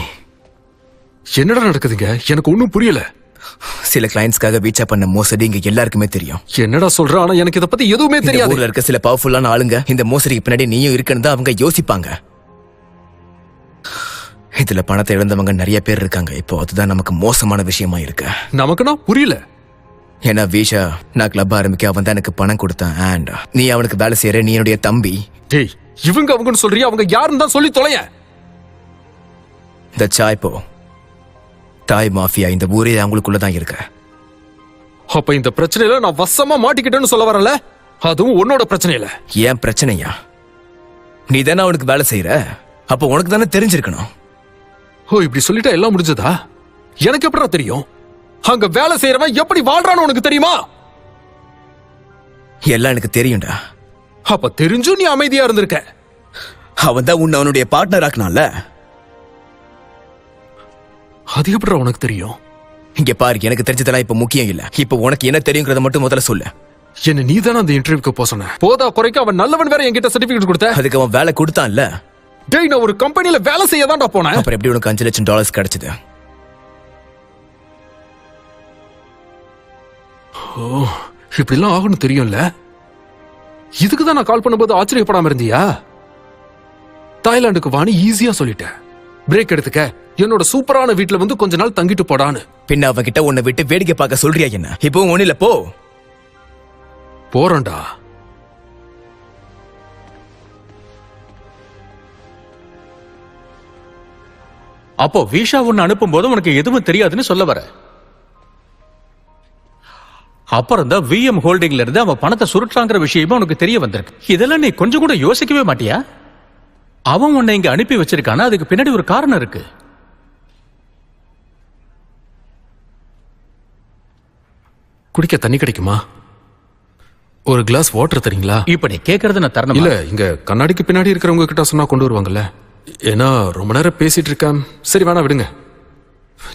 என்னடா நடக்குதுங்க? எனக்கு ஒன்னும் புரியல. சில கிளைண்ட்ஸ்க்காக வீச்சா பண்ண மோசடி இங்க எல்லாருக்குமே தெரியும். என்னடா சொல்ற? ஆனா எனக்கு இத பத்தி எதுவுமே தெரியாது. ஊர்ல இருக்க சில பவர்ஃபுல்லான ஆளுங்க இந்த மோசடிக்கு பின்னாடி நீயும் இருக்குன்னு தான் அவங்க யோசிப்பாங்க. இதுல பணத்தை இழந்தவங்க நிறைய பேர் இருக்காங்க. இப்போ அதுதான் நமக்கு மோசமான விஷயமா இருக்கு. நமக்குனா புரியல. ஏன்னா வீஷா நான் கிளப் ஆரம்பிக்க அவன் தான் எனக்கு பணம் கொடுத்தான். அண்ட் நீ அவனுக்கு வேலை செய்யற. நீ என்னுடைய தம்பி. டேய், இவங்க அவங்கன்னு சொல்றியா? அவங்க யாருன்னு தான் சொல்லி தொலைய. இந்த சாய்போ தாய் மாஃபியா இந்த ஊரே அவங்களுக்குள்ளதான் இருக்கு. அப்ப இந்த பிரச்சனையில நான் வசமா மாட்டிக்கிட்டேன்னு சொல்ல வரல? அதுவும் உன்னோட பிரச்சனை இல்ல. ஏன் பிரச்சனையா? நீ தானே அவனுக்கு வேலை செய்யற. அப்ப உனக்கு தானே தெரிஞ்சிருக்கணும். ஓ, இப்படி சொல்லிட்டா எல்லாம் முடிஞ்சதா? எனக்கு எப்படா தெரியும்? அங்க வேலை செய்யறவன் எப்படி வாழ்றான்னு உனக்கு தெரியுமா? எல்லாம் எனக்கு தெரியும்டா. அப்ப தெரிஞ்சும் நீ அமைதியா இருந்திருக்க. அவன் தான் உன்னை அவனுடைய பார்ட்னர் ஆக்கினான்ல. அது எப்படா உனக்கு தெரியும்? இங்க பாரு, எனக்கு தெரிஞ்சதெல்லாம் இப்ப முக்கியம் இல்ல. இப்ப உனக்கு என்ன தெரியுங்கிறத மட்டும் முதல்ல சொல்லு. என்ன நீ தானே அந்த இன்டர்வியூக்கு போக சொன்ன? போதா குறைக்க அவன் நல்லவன் வேற என்கிட்ட சர்டிபிகேட் கொடுத்த. அதுக்கு அவன் வேலை கொடுத்தான்ல. டேய், நான் ஒரு கம்பெனில வேலை செய்ய தான்டா போனேன். அப்புறம் எப்படி உனக்கு $5 லட்சம் கிடைச்சது? ஓ, இப்படிலாம் ஆகணும் தெரியும்ல. இதுக்கு தான் நான் கால் பண்ணும்போது ஆச்சரியப்படாம இருந்தியா? தாய்லாந்துக்கு வாணி ஈஸியா சொல்லிட்டேன். பிரேக் எடுத்துக்க, என்னோட சூப்பரான வீட்டுல வந்து கொஞ்ச நாள் தங்கிட்டு போடான்னு. பின்ன அவகிட்ட உன்னை விட்டு வேடிக்கை பார்க்க சொல்றியா என்ன? இப்போ ஒண்ணுல போ. போறேன்டா. அப்போ வீஷா ஒன்னு அனுப்பும் போது உனக்கு எதுவும் தெரியாதுன்னு சொல்ல வர. அப்புறம் தான் விஎம் ஹோல்டிங்ல இருந்து அவன் பணத்தை சுருட்டாங்கிற விஷயமா உனக்கு தெரிய வந்திருக்கு. இதெல்லாம் நீ கொஞ்சம் கூட யோசிக்கவே மாட்டியா? அவன் உன்னை இங்க அனுப்பி வச்சிருக்கானா, அதுக்கு பின்னாடி ஒரு காரணம் இருக்கு. குடிக்க தண்ணி கிடைக்குமா? ஒரு கிளாஸ் வாட்டர் தரீங்களா? இப்ப நீ கேக்குறது நான் தரணும் இல்ல, இங்க கண்ணாடிக்கு பின்னாடி இருக்கிறவங்க கிட்ட சொன்னா கொண்டு வருவாங்கல்ல. ஏன்னா ரொம்ப நேரம் பேசிட்டு இருக்கேன். சரி வேணா விடுங்க.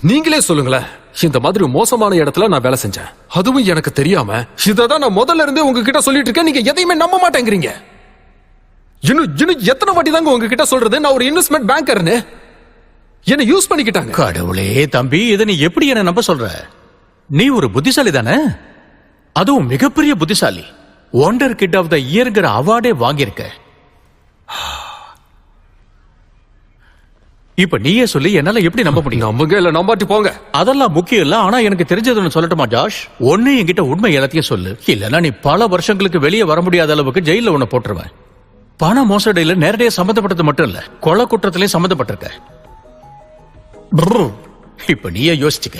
நீங்களே சொல்லுங்களேன், இந்த மாதிரி மோசமான இடத்துல நான் வேலை செஞ்சேன், அதுவும் எனக்கு தெரியாம. இததான் நான் முதல்ல இருந்தே உங்ககிட்ட சொல்லிட்டு இருக்கேன். நீங்க எதையுமே நம்ப மாட்டேங்கிறீங்க. இன்னும் எத்தனை வாட்டி தாங்க உங்ககிட்ட சொல்றது நான் ஒரு இன்வெஸ்ட்மெண்ட் பேங்கர்னு? என்ன யூஸ் பண்ணிக்கிட்டாங்க. கடவுளே தம்பி, இதை நீ எப்படி என்ன நம்ப சொல்ற? நீ ஒரு புத்திசாலி தானே, அதுவும் மிகப்பெரிய புத்திசாலி. ஒண்டர் கிட் ஆஃப் த இயர்ங்கிற அவார்டே வாங்கியிருக்க. இப்ப நீயே சொல்லி என்னால எப்படி நம்ப முடியும்? நம்புங்க இல்ல நம்பாட்டி போங்க. அதெல்லாம் முக்கியம் இல்ல. ஆனா எனக்கு தெரிஞ்சதுன்னு சொல்லட்டுமா ஜாஷ்? ஒண்ணு என்கிட்ட உண்மை எல்லாத்தையும் சொல்லு, இல்லன்னா நீ பல வருஷங்களுக்கு வெளியே வர முடியாத அளவுக்கு ஜெயில உன்னை போட்டுருவேன். பண மோசடியில நேரடியாக சம்பந்தப்பட்டது மட்டும் இல்ல, கொலை குற்றத்திலையும் சம்பந்தப்பட்டிருக்க. இப்ப நீயே யோசிச்சுக்க.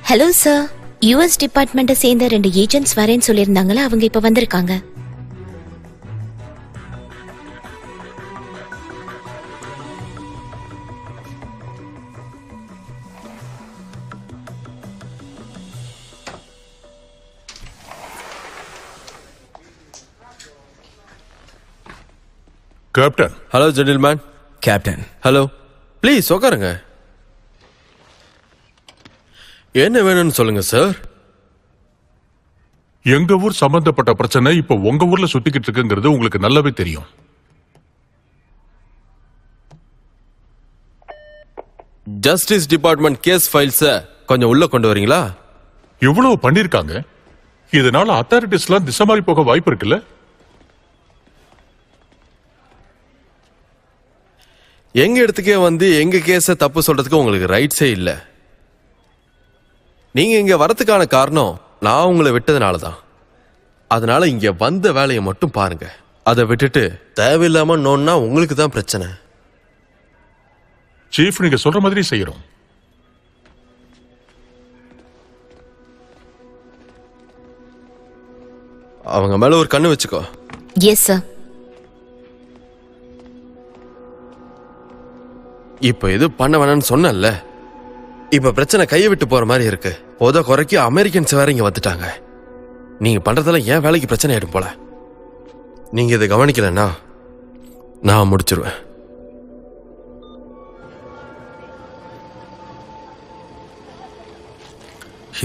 ஹலோ சார், யூஎஸ் டிபார்ட்மெண்ட்டை சேர்ந்த 2 ஏஜென்ட்ஸ் வரேன்னு சொல்லியிருந்தாங்களா, அவங்க இப்ப வந்திருக்காங்க. Captain. Hello gentleman. Captain. Hello, please உட்காருங்க. என்ன வேணும்னு சொல்லுங்க சார். எங்க ஊர் சம்பந்தப்பட்ட பிரச்சனை இப்ப உங்க ஊர்ல சுத்திக்கிட்டு இருக்குங்கிறது உங்களுக்கு நல்லாவே தெரியும். ஜஸ்டிஸ் டிபார்ட்மெண்ட் கேஸ் ஃபைல்ஸ கொஞ்சம் உள்ள கொண்டு வரீங்களா? இவ்வளவு பண்ணிருக்காங்க, இதனால அத்தாரிட்டிஸ்லாம் திசை மாறி போக வாய்ப்பு இருக்குல்ல? எங்க இடத்துக்கே வந்து எங்க கேஸ தப்பு சொல்றதுக்கு உங்களுக்கு ரைட்ஸே இல்ல. நீங்க இங்க வரதுக்கான காரணம் நான் உங்களை விட்டதுனாலதான். அதனால இங்க வந்த வேலையை மட்டும் பாருங்க. அதை விட்டுட்டு தேவையில்லாம நோன்னா உங்களுக்கு தான் பிரச்சனை. சீஃப், நீங்க சொல்ற மாதிரி செய்யறோம். அவங்க மேல ஒரு கண்ணு வச்சுக்கோ. Yes sir. இப்ப எது பண்ண வேணாம்னு சொன்னல, இப்ப பிரச்சனை கையை விட்டு போற மாதிரி இருக்கு. போத குறைக்கு அமெரிக்கன்ஸ் வேற இங்க வந்துட்டாங்க. நீங்க பண்றதெல்லாம் ஏன் வேலைக்கு பிரச்சனை ஆயிடும் போல. நீங்க இதை கவனிக்கலன்னா நான் முடிச்சிருவேன்.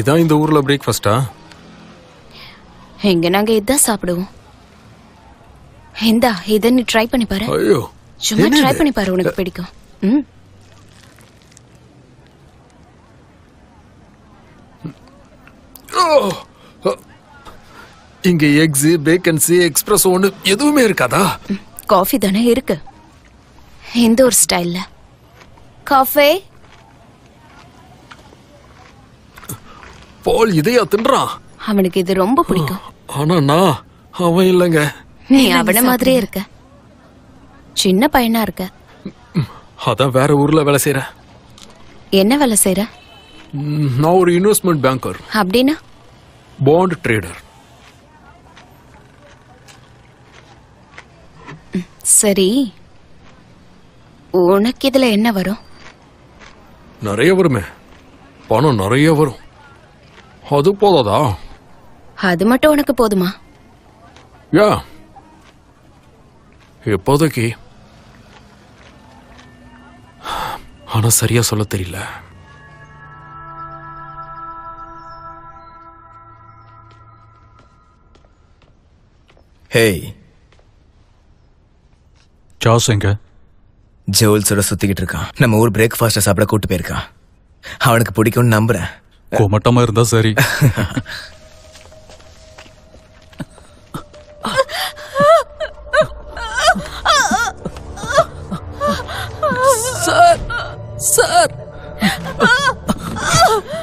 இதான் இந்த ஊர்ல பிரேக்ஃபாஸ்டா? எங்க நாங்க இதான் சாப்பிடுவோம். இந்தா, இதை நீ ட்ரை பண்ணி பாரு. ஐயோ, சும்மா ட்ரை பண்ணி பாரு, உனக்கு பிடிக்கும். இங்க எக்ஸ், பேக்கன்சி, எக்ஸ்பிரஸ் ஒன்று எதுவுமே இருக்காதா? காஃபி தானே இருக்கு, இந்த ஒரு ஸ்டைல்ல. காஃபி பால் இதையா தின்றான்? அவனுக்கு இது ரொம்ப பிடிக்கும். ஆனா நான் அவன் இல்லைங்க. நீ அவன மாதிரியே இருக்க, சின்ன பையனா இருக்க. அதான் வேற ஊர்ல வேலை செய்யறேன். என்ன வேலை செய்யற? நான் ஒரு இன்வெஸ்ட்மெண்ட் பேங்கர், அப்படின்னா? Bond trader. சரி, உனக்கு இதுல என்ன வரும்? நிறைய வருமே, பணம் நிறைய வரும். அது போதாதா? அது மட்டும் உனக்கு போதுமா? யா, இப்போதைக்கு. ஆனா சரியா சொல்ல தெரியல. ஹேய், சாஸ் எங்க? ஜோல்ஸோட சுத்திக்கிட்டு இருக்கான். நம்ம ஊர் பிரேக்ஃபாஸ்ட் சாப்பிட கூட்டு போயிருக்கான். அவனுக்கு பிடிக்கும்னு நம்புறேன். கொமட்டமா இருந்தா சரி. சார் சார்,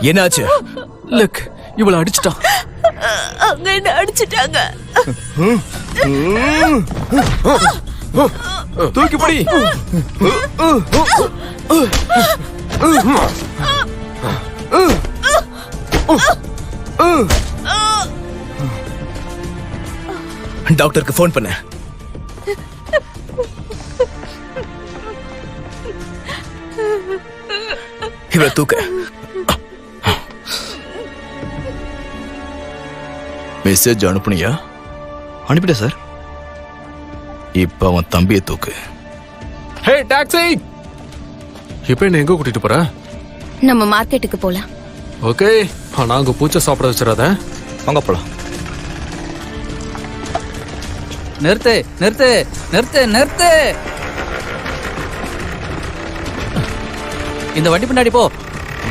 என்னாச்சு? லுக், இவளை அடிச்சிட்டான். அங்க என்ன அடிச்சிட்டாங்க. தூக்கி படி. டாக்டருக்கு ஃபோன் பண்ண. இவளை தூக்க. மெசேஜ் அனுப்புனியா? அனுப்பிட்டேன் சார். இப்ப அவன் தம்பியை தூக்கு. ஹே டாக்ஸி, இப்ப என்ன எங்க கூட்டிட்டு போற? நம்ம மார்க்கெட்டுக்கு போலாம். ஓகே, ஆனா அங்க பூச்சை சாப்பிட வச்சிடாத. வாங்க போலாம். நிறுத்து நிறுத்து நிறுத்து நிறுத்து. இந்த வண்டி பின்னாடி போ,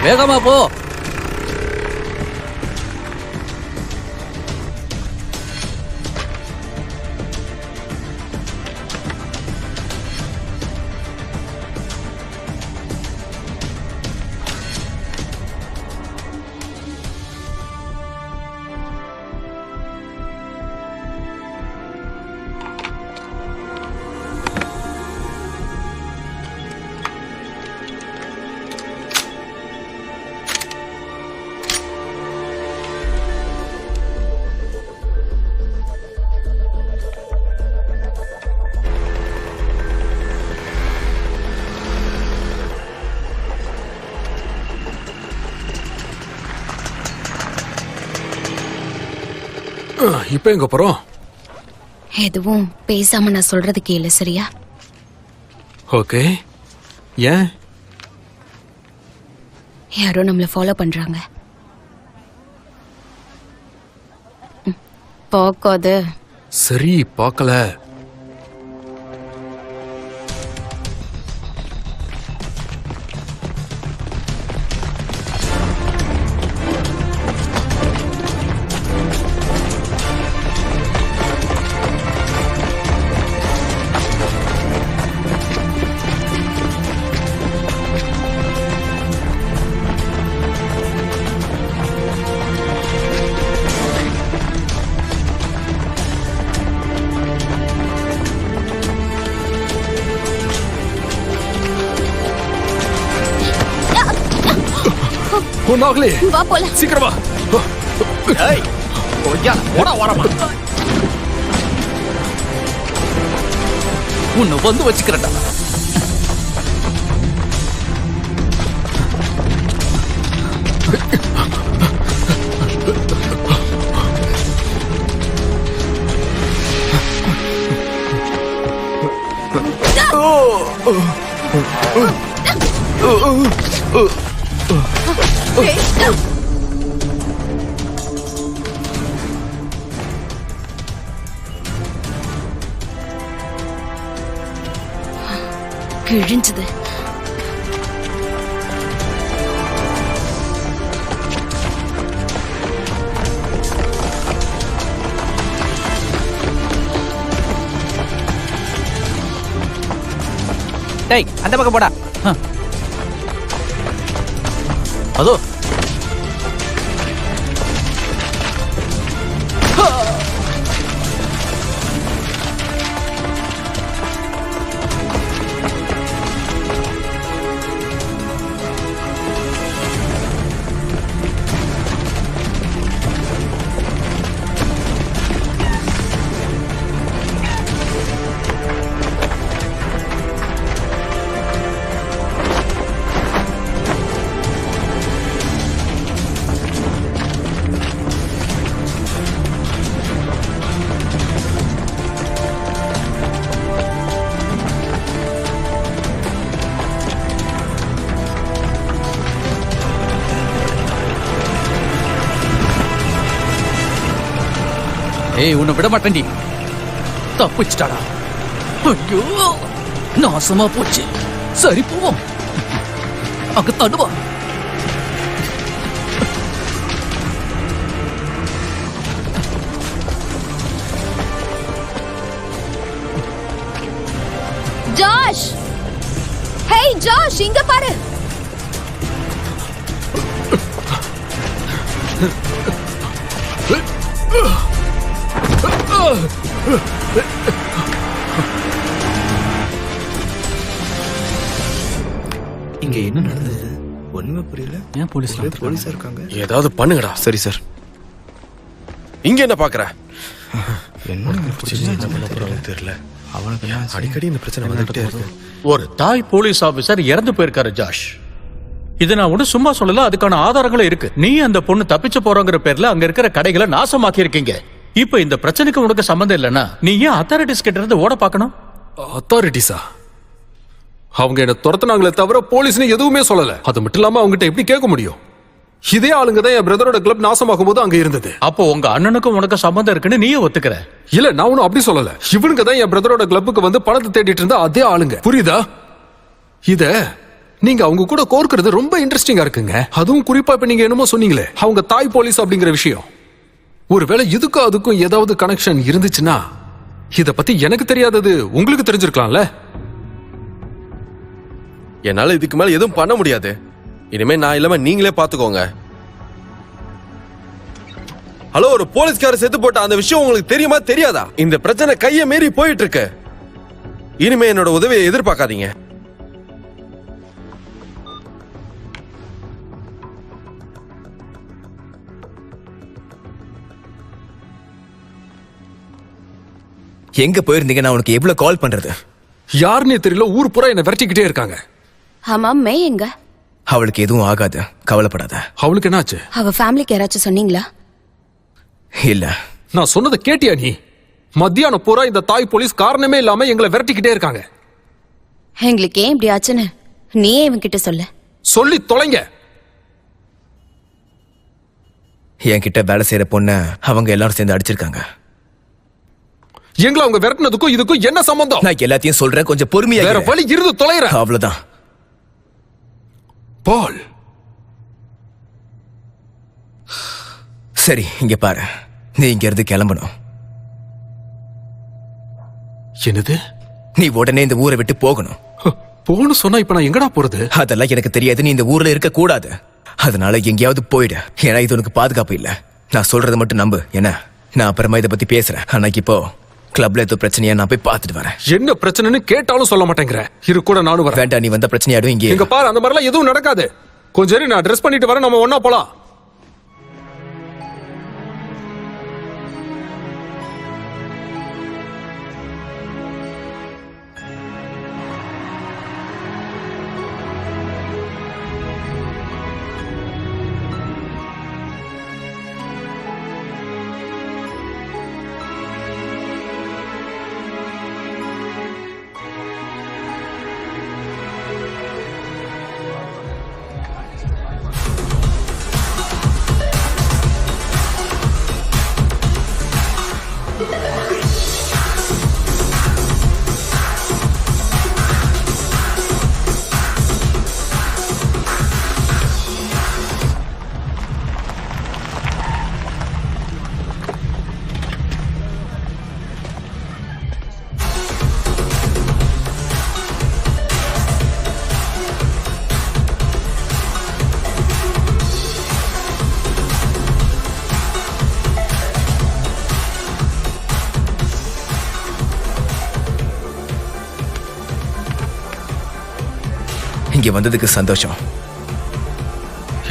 வேகமா போ. இப்ப எங்க போறோம்? எதுவும் பேசாம நான் சொல்றது கேளு, சரியா? ஓகே. ஏன்? யாரோ நம்மள ஃபாலோ பண்றாங்க. போக்காது. சரி, பார்க்கல. ஒன்னாகலே, வா போலாம். சீக்கிரமா. உன்னை வந்து வச்சுக்கிறேன்டா. கிழிஞ்சது. டேய், அந்த பக்கம் போடா. அதோ ஏய் உன்னை விட மாட்டேன்டி. தப்பிச்சிட்டாடா. ஐயோ நாசமா போச்சு. சரி போவோம். அங்க தடுவா. ஜாஷ், ஹேய் ஜாஷ், இங்க பாரு. இங்க என்ன நடந்தது ஒண்ணுமே புரியல. ஏன் போலீஸ்ல போலீஸா இருக்காங்க. ஏதாவது பண்ணுங்கடா. சரி சார். இங்க என்ன பாக்குற? தெரியல. அவனுக்கு அடிக்கடி இந்த பிரச்சனை வந்துகிட்டே இருக்கு. ஒரு தாய் போலீஸ் ஆபீசர் இறந்து போயிருக்காரு ஜாஷ். இது நான் ஒண்ணு சும்மா சொல்லல, அதுக்கான ஆதாரங்களும் இருக்கு. நீ அந்த பொண்ணு தப்பிச்சு போறோங்கிற பேர்ல அங்க இருக்கிற கடைகளை நாசமாக்கி இருக்கீங்க. இப்ப இந்த பிரச்சனைக்கு உனக்கு சம்பந்தம் இல்லைன்னா நீ ஏன் அத்தாரிட்டிஸ் கிட்ட இருந்து ஓட பார்க்கணும்? அத்தாரிட்டிஸா? அவங்க என்ன துரத்துனாங்களே தவிர போலீஸ்னு எதுவுமே சொல்லல. அது மட்டும் இல்லாம அவங்ககிட்ட எப்படி கேட்க முடியும்? இதே ஆளுங்க தான் என் பிரதரோட கிளப் நாசமாக்கும் போது அங்க இருந்தது. அப்போ உங்க அண்ணனுக்கும் உனக்கு சம்பந்தம் இருக்குன்னு நீயே ஒத்துக்கிற? இல்ல, நான் ஒன்னும் அப்படி சொல்லல. இவனுங்க தான் என் பிரதரோட கிளப்புக்கு வந்து பணத்தை தேடிட்டு இருந்த அதே ஆளுங்க. புரியுதா? இத நீங்க அவங்க கூட கோர்க்கிறது ரொம்ப இன்ட்ரெஸ்டிங்கா இருக்குங்க. அதுவும் குறிப்பா இப்ப நீங்க என்னமோ சொன்னீங்களே அவங்க தாய் போலீஸ் அப்படிங்கிற விஷயம். ஒருவேளை இதுக்கும் அதுக்கும் ஏதாவது கனெக்ஷன் இருந்துச்சுன்னா இத பத்தி எனக்கு தெரியாதது உங்களுக்கு தெரிஞ்சிருக்கலாம்ல. என்னால இதுக்கு மேல எதுவும் பண்ண முடியாது. இனிமே நான் இல்லாம நீங்களே பாத்துக்கோங்க. ஹலோ, ஒரு போலீஸ்காரர் செத்து போட்ட அந்த விஷயம் உங்களுக்கு தெரியுமா தெரியாதா? இந்த பிரச்சனை கைய மீறி போயிட்டு இருக்கு. இனிமே என்னோட உதவியை எதிர்பார்க்காதீங்க. எங்க போயிருந்தீங்க? நான் உனக்கு எவ்வளவு கால் பண்றது? யாருன்னே தெரியல, ஊர் பூரா என்ன விரட்டிக்கிட்டே இருக்காங்க. ஆமா, மே எங்க? அவளுக்கு எதுவும் ஆகாது, கவலைப்படாத. அவளுக்கு என்னாச்சு? அவ ஃபேமிலிக்கு யாராச்சும் சொன்னீங்களா? இல்ல. நான் சொன்னதை கேட்டியா நீ? மத்தியானம் பூரா இந்த தாய் போலீஸ் காரணமே இல்லாம எங்களை விரட்டிக்கிட்டே இருக்காங்க. எங்களுக்கு ஏன் இப்படி ஆச்சுன்னு நீயே இவன்கிட்ட சொல்லு. சொல்லி தொலைங்க. என்கிட்ட வேலை செய்யற பொண்ண அவங்க எல்லாரும் சேர்ந்து அடிச்சிருக்காங்க. எங்களை அவங்க விரட்டினதுக்கும் இதுக்கும் என்ன சம்பந்தம்? நான் எல்லாத்தையும் சொல்றேன், கொஞ்சம் பொறுமையா வேற வழி இருந்து தொலைற. அவ்வளவுதான். பால், சரி இங்க பாரு, நீ இங்க இருந்து கிளம்பணும். என்னது? நீ உடனே இந்த ஊரை விட்டு போகணும். போகணும் சொன்னா இப்ப நான் எங்கடா போறது? அதெல்லாம் எனக்கு தெரியாது. நீ இந்த ஊர்ல இருக்க கூடாது. அதனால எங்கேயாவது போயிடு. ஏன்னா இது உனக்கு பாதுகாப்பு இல்ல. நான் சொல்றதை மட்டும் நம்பு. என்ன, நான் அப்புறமா இதை பத்தி பேசுறேன். ஆனா இப்போ கிளப்ல ஏதோ பிரச்சனையா நான் போய் பார்த்துட்டு வரேன். என்ன பிரச்சனைன்னு கேட்டாலும் சொல்ல மாட்டேங்கிற. இரு கூட நானும் வரேன். வேண்டாம், நீ வந்த பிரச்சனையாடும். இங்கே எங்க பாரு, அந்த மாதிரிலாம் எதுவும் நடக்காது. கொஞ்சம் நான் ட்ரெஸ் பண்ணிட்டு வரேன், நம்ம ஒன்னா போலாம். இங்க வந்ததுக்கு சந்தோஷம்.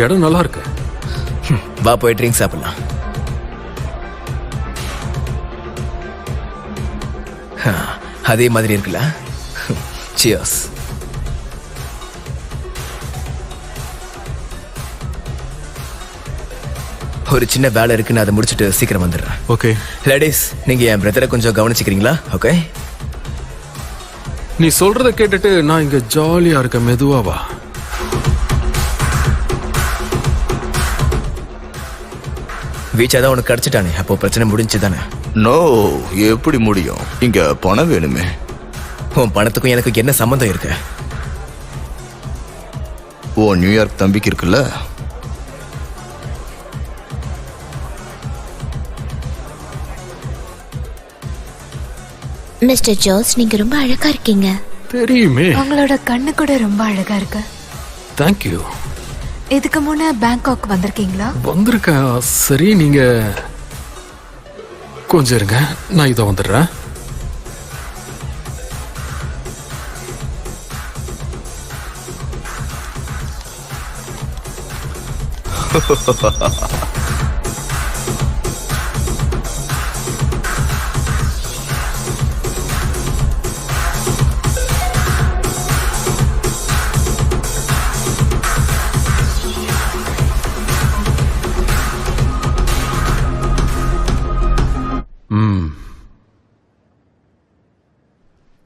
இடம் நல்லா இருக்கு. வா போய் ட்ரிங்க் சாப்பிடலாம். அதே மாதிரி இருக்குல்ல? சியர்ஸ். ஒரு சின்ன வேலை இருக்கு, நான் அதை முடிச்சுட்டு சீக்கிரம் வந்துடுறேன். ஓகே லேடிஸ், நீங்க என் பிரதரை கொஞ்சம் கவனிச்சுக்கிறீங்களா? ஓகே. நீ சொல்றத கேட்டுட்டு நான் இங்க ஜாலியா இருக்க. மெதுவா வா. வீச்சாதான் உனக்கு கிடைச்சிட்டானே, அப்போ பிரச்சனை முடிஞ்சு தானே? நோ, எப்படி முடியும்? இங்க பணம் வேணுமே. உன் பணத்துக்கும் எனக்கு என்ன சம்மந்தம் இருக்கு? ஓ நியூயார்க் தம்பிக்கு இருக்குல்ல, மிஸ்டர் ஜோஸ், நீங்க ரொம்ப அழகா இருக்கீங்க. தெரியுமே. உங்களோட கண்ணு கூட ரொம்ப அழகா இருக்கு. தேங்க்யூ. இதுக்கு முன்ன பேங்காக் வந்திருக்கீங்களா? வந்திருக்கேன். சரி, நீங்க கொஞ்சம் இருங்க, நான் இதோ வந்துடுறேன்.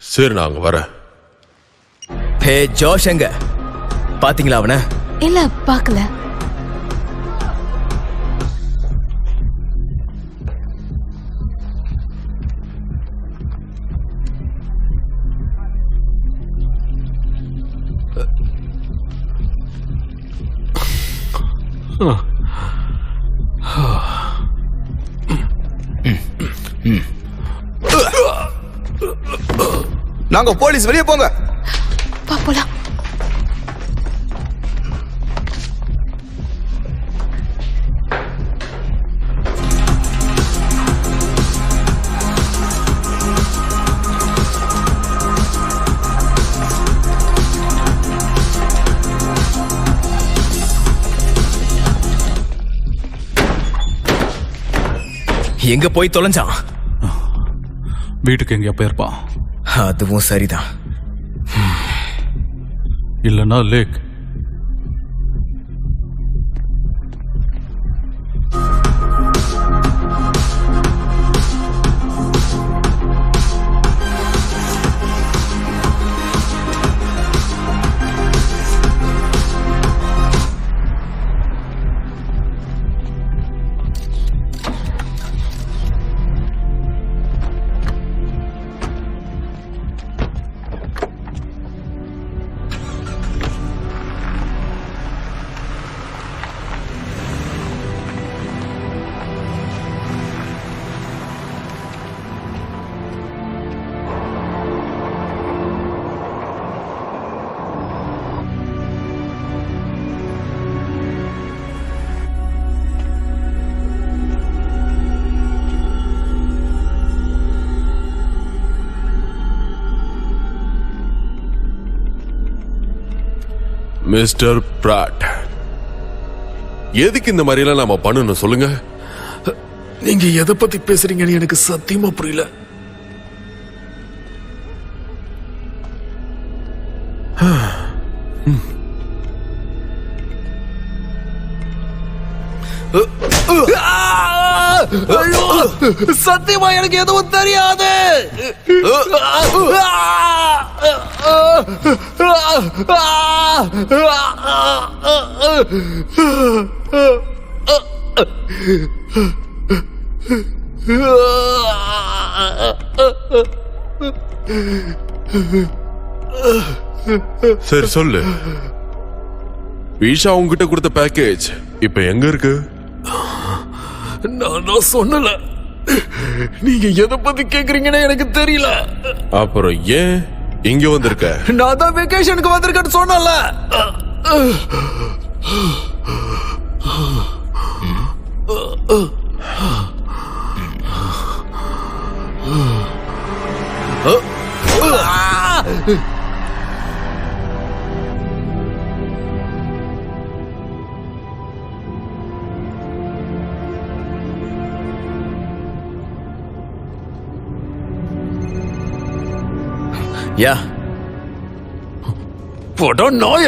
சரி, நாங்க வரேன். ஹே ஜோஷ், எங்க பாத்தீங்களா அவனை? இல்ல, பாக்கல. நாங்க போலீஸ், வெளியே போங்க. போலாம். எங்க போய் தொலைஞ்சான்? வீட்டுக்கு எங்கேயா போயிருப்பான். அதுவும் சரிதான். இல்லைன்னா லேக். மிஸ்டர் பிராட், எதுக்கு இந்த மாதிரி எல்லாம் நாம பண்ணணும் சொல்லுங்க? நீங்க எதை பத்தி பேசுறீங்கன்னு எனக்கு சத்தியமா புரியல. சத்தியமா எனக்கு எதுவும் தெரியாது. சரி சொல்லு, விஷா உங்ககிட்ட கொடுத்த பேக்கேஜ் இப்ப எங்க இருக்கு? நான் சொன்னல, நீங்க எதை பத்தி கேக்குறீங்கன்னு எனக்கு தெரியல. அப்புறம் ஏன் இங்க வந்திருக்க? நான் தான் வெக்கேஷனுக்கு வந்திருக்கேன்னு சொன்னல. யா, போடா நாய.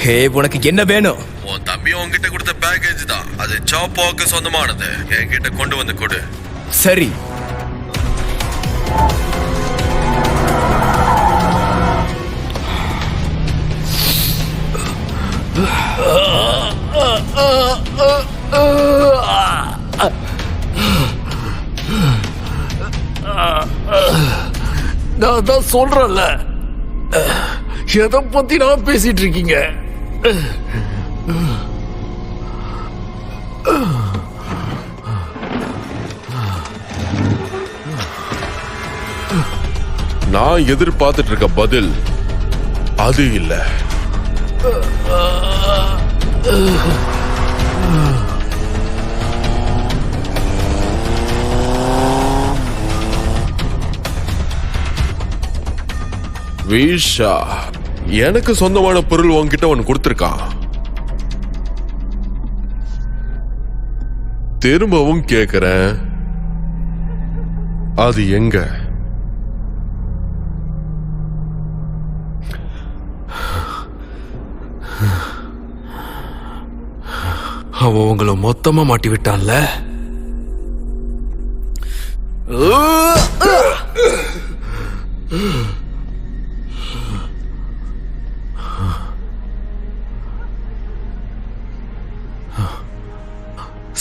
ஹே, உனக்கு என்ன வேணும்? உன் தம்பி உன்கிட்ட கொடுத்த பேக்கேஜ் தான், அது சாப்பாக்கு சொந்தமானது. என்கிட்ட கொண்டு வந்து கொடு. சரி. அதான் சொல்றேன்ல, எதை பத்தி நான் பேசிட்டு இருக்கீங்க? நான் எதிர்பார்த்துட்டு இருக்க பதில் அது இல்ல. விஷா, எனக்கு சொந்தமான பொருள் உன்கிட்ட ஒன்னு கொடுத்திருக்கான். திரும்பவும் கேக்குறேன், அது எங்க? அவன் உங்களை மொத்தமா மாட்டி விட்டான்ல.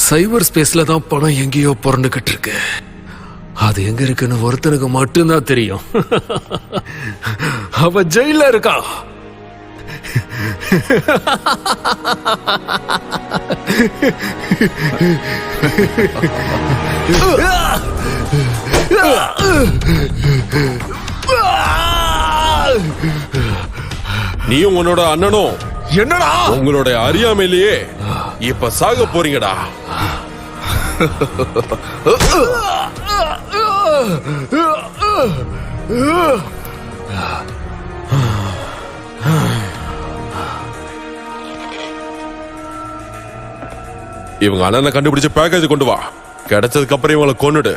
சைபர் ஸ்பேஸ்ல தான் பணம் எங்கேயோ புரண்டுகிட்டு இருக்கு. அது எங்க இருக்குன்னு ஒருத்தனுக்கு மட்டும்தான் தெரியும். அவ ஜெயில இருக்கா. நீயும் உன்னோட அண்ணனும் என்னடா உங்களோட அறியாமையிலேயே இப்ப சாக போறீங்கடா. இவங்க அண்ணனை கண்டுபிடிச்ச பேக்கேஜ் கொண்டு வா. கிடைச்சதுக்கு அப்புறம் இவங்களை கொன்னுடு.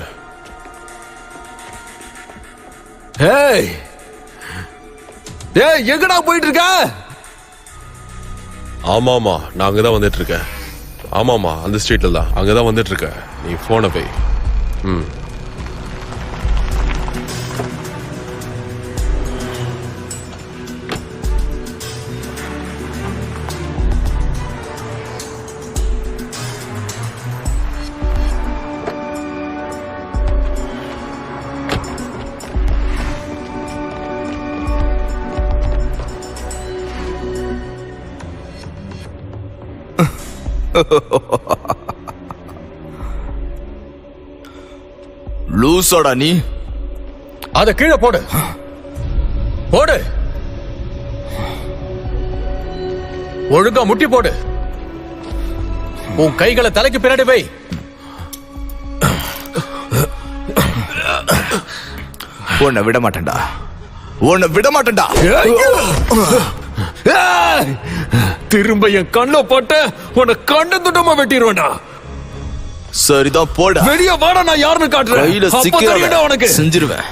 ஏய் ஏய், எங்கடா போயிட்டு இருக்க? ஆமாமா, நான் அங்கதான் வந்துட்டு இருக்கேன். ஆமாமா, அந்த ஸ்ட்ரீட்ல தான், அங்கதான் வந்துட்டு இருக்கேன். நீ போன போய். லூசாடா நீ. அத கீழே போடு, போடு. ஒழுங்கா முட்டி போடு. உன் கைகளை தலைக்கு பின்னாடி வை. உன்னை விட மாட்டேன்டா, உன்னை விட மாட்டேன்டா. திரும்ப என் கண்ண போட்டு உன்னை கண்ண துண்டமா வெட்டிடுவேன்டா. சரிதான், போடா. வெளிய வாடா, நான் யாருன்னு காட்டுறேன். கையில சிக்கிரடா உனக்கு செஞ்சிருவேன்.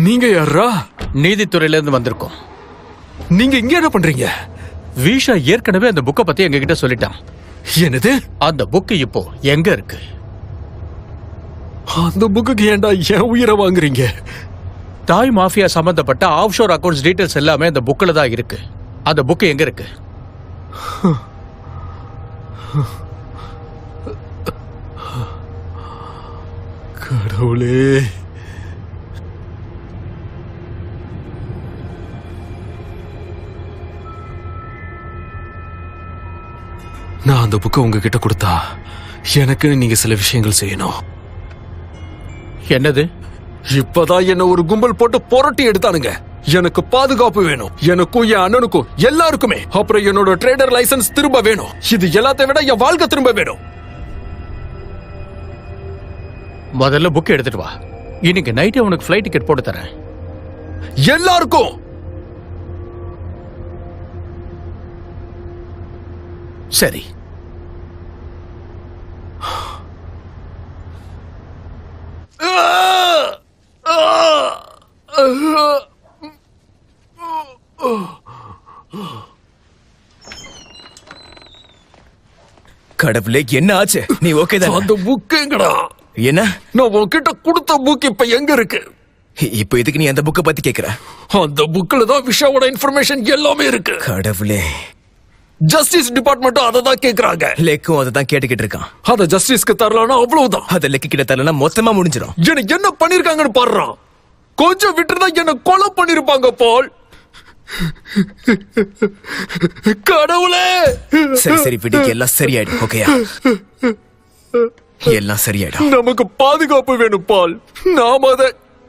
நீங்க யாரா? நீதித்துறையில இருந்து வந்திருக்கோம். நீங்க இங்க என்ன பண்றீங்க? விஷா ஏற்கனவே அந்த புக்கை பத்தி எங்ககிட்ட சொல்லிட்டான். என்னது? அந்த புக்கு இப்போ எங்க இருக்கு? அந்த புக்குக்கு ஏன்டா என் உயிரை வாங்குறீங்க? தாய் மாஃபியா சம்பந்தப்பட்ட ஆஃப்ஷோர் அக்கவுண்ட்ஸ் டீடைல்ஸ் எல்லாமே அந்த புக்கில் தான் இருக்கு. அந்த புக்கு எங்க இருக்கு? கடவுளே, நான் அந்த புக்கை உங்ககிட்ட கொடுத்தா எனக்கு நீங்க சில விஷயங்கள் செய்யணும். என்னது? இப்பதான் என்ன ஒரு கும்பல் போட்டு புரட்டி எடுத்தானுங்க. எனக்கு பாதுகாப்பு வேணும், எனக்கும் என் அண்ணனுக்கும் எல்லாருக்குமே. அப்புறம் என்னோட ட்ரேடர் லைசன்ஸ் திரும்ப வேணும். இது எல்லாத்தை விட என் வாழ்க்கை திரும்ப வேணும். முதல்ல புக் எடுத்துட்டு வா. இன்னைக்கு நைட்டு உனக்கு ஃப்ளைட் டிக்கெட் போட்டு தரேன். எல்லாருக்கும். சரி. கடவுளே, என்ன ஆச்சு? நீ ஓகே தான்? அந்த புக் எங்கடா? என்ன? நான் உன்கிட்ட கொடுத்த புக் இப்ப எங்க இருக்கு? இப்போ இதுக்கு நீ அந்த புக்கை பத்தி கேக்குற? அந்த புக்ல தான் விஷாவோட இன்ஃபர்மேஷன் எல்லாமே இருக்கு. கடவுளே. ஜஸ்டிஸ் டிபார்ட்மெண்ட்டும் அதை தான் கேக்குறாங்க. லெக்கும் அதை தான் கேட்டுக்கிட்டு இருக்கான். அத ஜஸ்டிஸ்க்கு தரலனா அவ்வளவுதான். அதை லெக்கு கிட்ட தரலனா மொத்தமா முடிஞ்சிடும். எனக்கு என்ன பண்ணிருக்காங்கன்னு பாடுறான். கொஞ்சம் விட்டுருந்தா என்ன கொலை பண்ணிருப்பாங்க பால். கடவுளே. சரி சரி விடுக்கு எல்லாம் சரியாயிடும். ஓகேயா? எல்லாம் சரியாயிடும். நமக்கு பாதுகாப்பு வேணும் பால். நாம அதை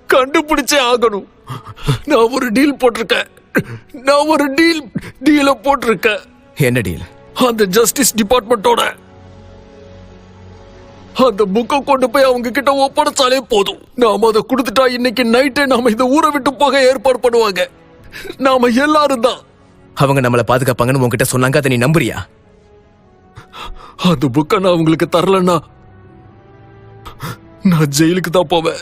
கண்டுபிடிச்சே ஆகணும். நான் ஒரு டீல் போட்டிருக்கேன். டீல போட்டிருக்கேன். என்ன டீல்? அந்த ஜஸ்டிஸ் டிபார்ட்மெண்டோட அந்த புக்கை கொண்டு போய் அவங்க கிட்ட ஒப்படைச்சாலே போதும். நாம அதை கொடுத்துட்டா இன்னைக்கு நைட்டே நாம இந்த ஊரை விட்டு போக ஏற்பாடு பண்ணுவாங்க. நாம எல்லாரும் தான். அவங்க நம்மளை பாதுகாப்பாங்கன்னு உங்ககிட்ட சொன்னாங்க. அதை நீ நம்புறியா? அந்த புக்கை நான் உங்களுக்கு தரலன்னா நான் ஜெயிலுக்கு தான் போவேன்.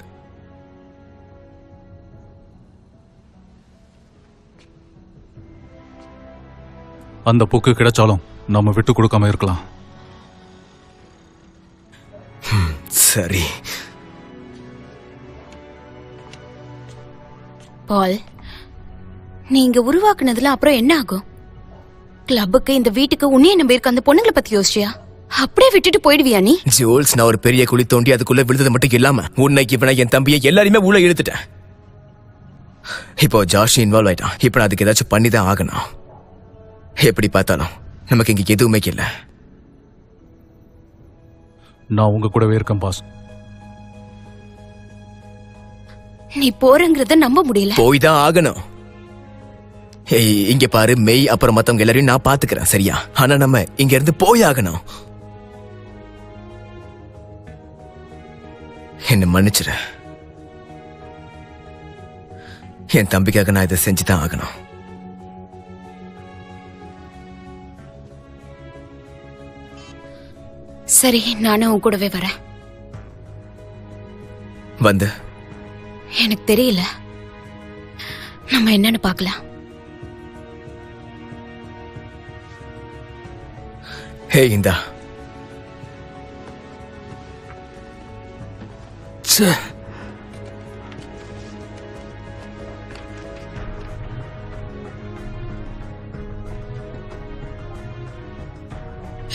அந்த புக்கு கிடைச்சாலும் நம்ம விட்டு கொடுக்காம இருக்கலாம். சரி. பால், நீங்க உருவாக்குனதுல அப்புறம் என்ன ஆகும்? கிளப்புக்கு, இந்த வீட்டுக்கு உன்னைய நம்பி இருக்க அந்த பொண்ணுங்களை பத்தி யோசிச்சியா? அப்படியே விட்டுட்டு போயிடுவியா நீ? ஜோல்ஸ், நான் ஒரு பெரிய குழி தோண்டி அதுக்குள்ள விழுந்தது மட்டும் இல்லாம உன்னை, இவனை, என் தம்பியை எல்லாரையுமே உள்ள இழுத்துட்டேன். இப்போ ஜாஷ் இன்வால்வ் ஆயிட்டான். இப்ப நான் அதுக்கு ஏதாச்சும் பண்ணிதான் ஆகணும். எப்படி பார்த்தாலும் நமக்கு இங்க எதுவுமே இல்ல. நான் உங்க கூடவே இருக்கேன் பாஸ். நீ போறங்கிறத நம்ப முடியல. போய் தான் ஆகணும். இங்க பாரு, மெய் அப்புறம் மத்தவங்க எல்லாரையும் நான் பாத்துக்கிறேன், சரியா? ஆனா நம்ம இங்க இருந்து போய் ஆகணும். என்ன மன்னிச்சிரு. என் தம்பிக்காக நான் இதை செஞ்சுதான் ஆகணும். சரி, நானும் உன் கூடவே வரேன். வந்து எனக்கு தெரியல, நம்ம என்னன்னு பார்க்கலாம். ஹே, இந்தா.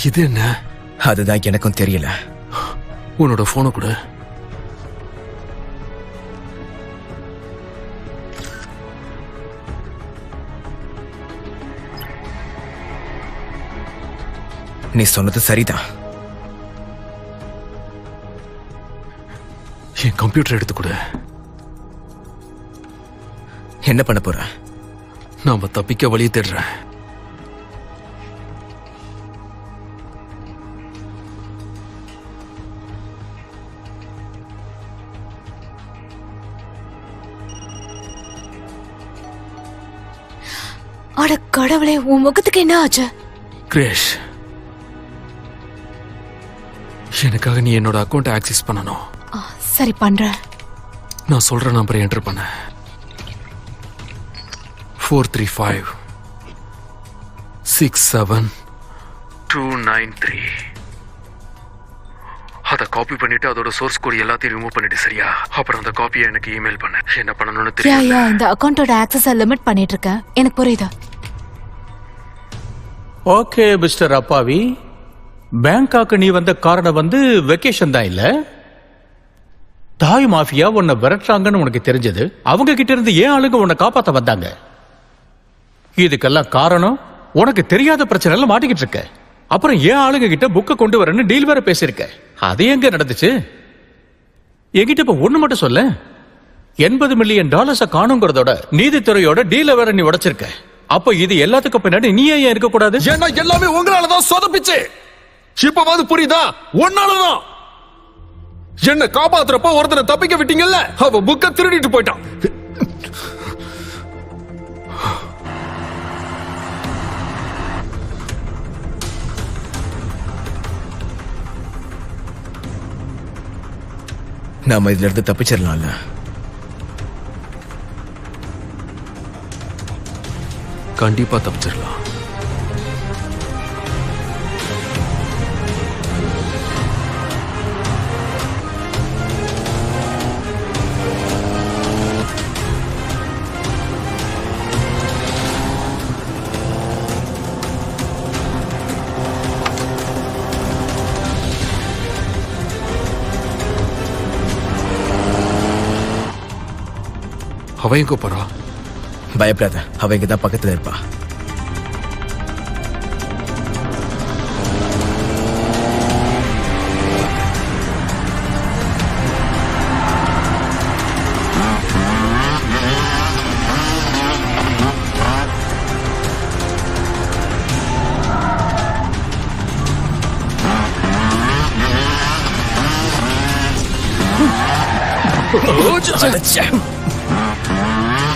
இது என்ன? அதுதான் எனக்கும் தெரியல. உன்னோட போனை கூட. நீ சொன்னது சரிதான். என் கம்ப்யூட்டர் எடுத்து கொடு. என்ன பண்ண போற? நாம தப்பிக்க வழி தேடுறேன். அட கடவுளே, உன் முகத்துக்கு என்ன ஆச்சு? கிரேஷ், எனக்காக நீ என்னோட அக்கௌண்ட் ஆக்சஸ் பண்ணணும். சரி, பண்றேன். நான் சொல்ற நம்பரை என்டர் பண்ண. 435-67-293. அதை காப்பி பண்ணிட்டு அதோட சோர்ஸ் கோட் எல்லாத்தையும் ரிமூவ் பண்ணிட்டு, சரியா? அப்புறம் அந்த காப்பியை எனக்கு இமெயில் பண்ண. என்ன பண்ணணும்னு தெரியும். இந்த அக்கௌண்டோட ஆக்சஸை லிமிட் பண்ணிட்டு இருக்கேன். எனக்கு புரியுதா? ஓகே மிஸ்டர் அப்பாவி, பேங்காக்கு நீ வந்த காரணம் வெக்கேஷன் தான் இல்ல? தாய் மாஃபியா உன்னை விரட்டுறாங்கன்னு உனக்கு தெரிஞ்சது. அவங்க கிட்ட இருந்து ஏன் ஆளுங்க உன்னை காப்பாத்த வந்தாங்க. இதுக்கெல்லாம் காரணம் உனக்கு தெரியாத பிரச்சனை எல்லாம் மாட்டிக்கிட்டு இருக்க. அப்புறம் ஏன் ஆளுங்க கிட்ட புக்க கொண்டு வரேன்னு டீல் வேற பேசியிருக்க. அது எங்க நடந்துச்சு? என்கிட்ட இப்ப ஒண்ணு மட்டும் சொல்ல. $80 மில்லியன் காணுங்கிறதோட நீதித்துறையோட டீல வேற நீ உடைச்சிருக்க. அப்ப இது எல்லாத்துக்கும் பின்னாடி நீ ஏன் இருக்க கூடாது? ஏன்னா எல்லாமே உங்களாலதான் சொதப்பிச்சு. இப்பவாது புரியுதா? ஒன்னாலதான். என்ன காப்பாத்துறப்ப ஒருத்தனை தப்பிக்க விட்டீங்கல்ல, அவ புக்க திருடிட்டு போயிட்டான். நாம இதுல இருந்து தப்பிச்சிடலாம்ல. கண்டிப்பா தப்பிச்சிடலாம். அவ எங்க போறா? பயப்படாத, அவ இங்கதான் பக்கத்துல இருப்பா.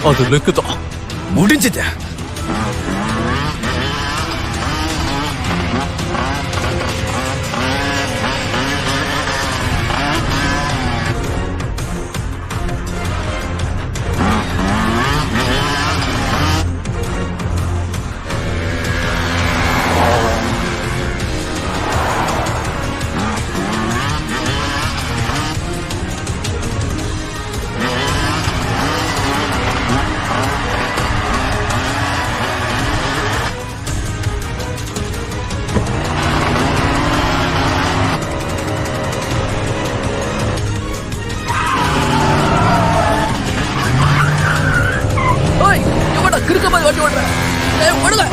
அது லுக்குதான். முடிஞ்சது. கிறுக்க மாதிரி வண்டி ஓடுறேன். ஓடுங்க.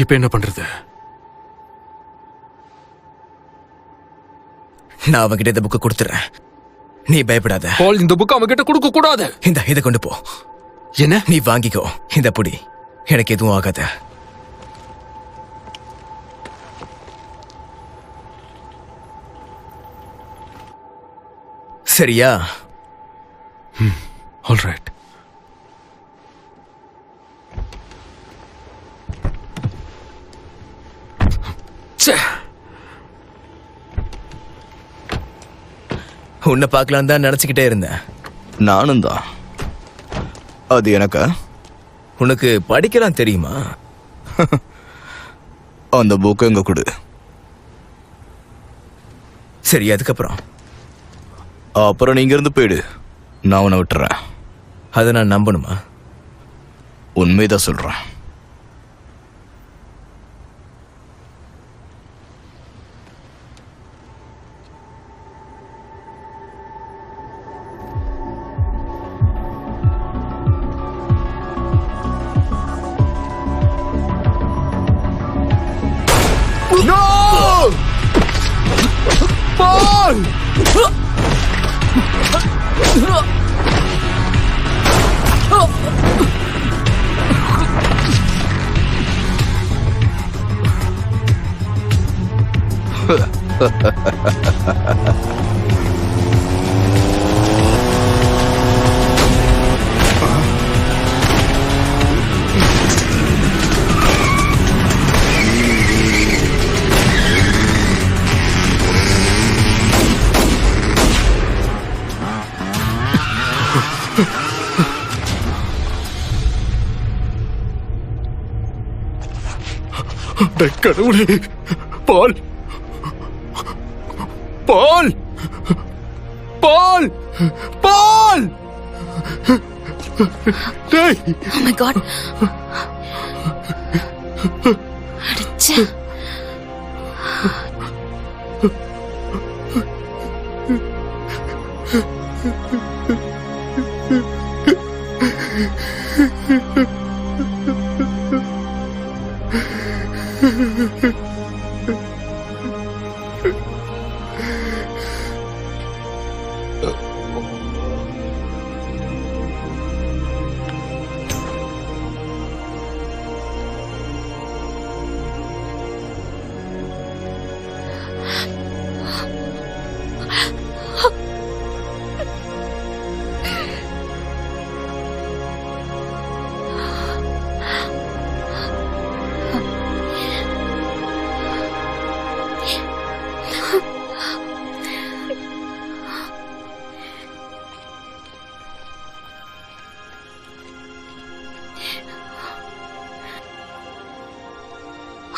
இப்ப என்ன பண்றது? நான் அவன்கிட்ட இந்த புக்கை கொடுத்துறேன். நீ பயப்படாத. பால், இந்த புக் அவன் கிட்ட கொடுக்க கூடாது. இதை கொண்டு போ. என்ன? நீ வாங்கிக்கோ. இந்த புடி, எனக்கு எதுவும் ஆகாத. சரியா? ஆல்ரைட். உன்னை பார்க்கலாம் தான் நினைச்சுக்கிட்டே இருந்தேன். நானும் தான். அது எனக்கு உனக்கு படிக்கலாம் தெரியுமா? அந்த புக்கு எங்க கொடு. சரி, அதுக்கப்புறம் அப்புறம் நீங்க இருந்து போயிடு. நான் உன்னை விட்டுறேன். அதை நான் நம்பணுமா? உண்மைதான் சொல்றேன். கடவுளே, பால், பால், பால், பால். டேய். Oh my God. அடிச்சே.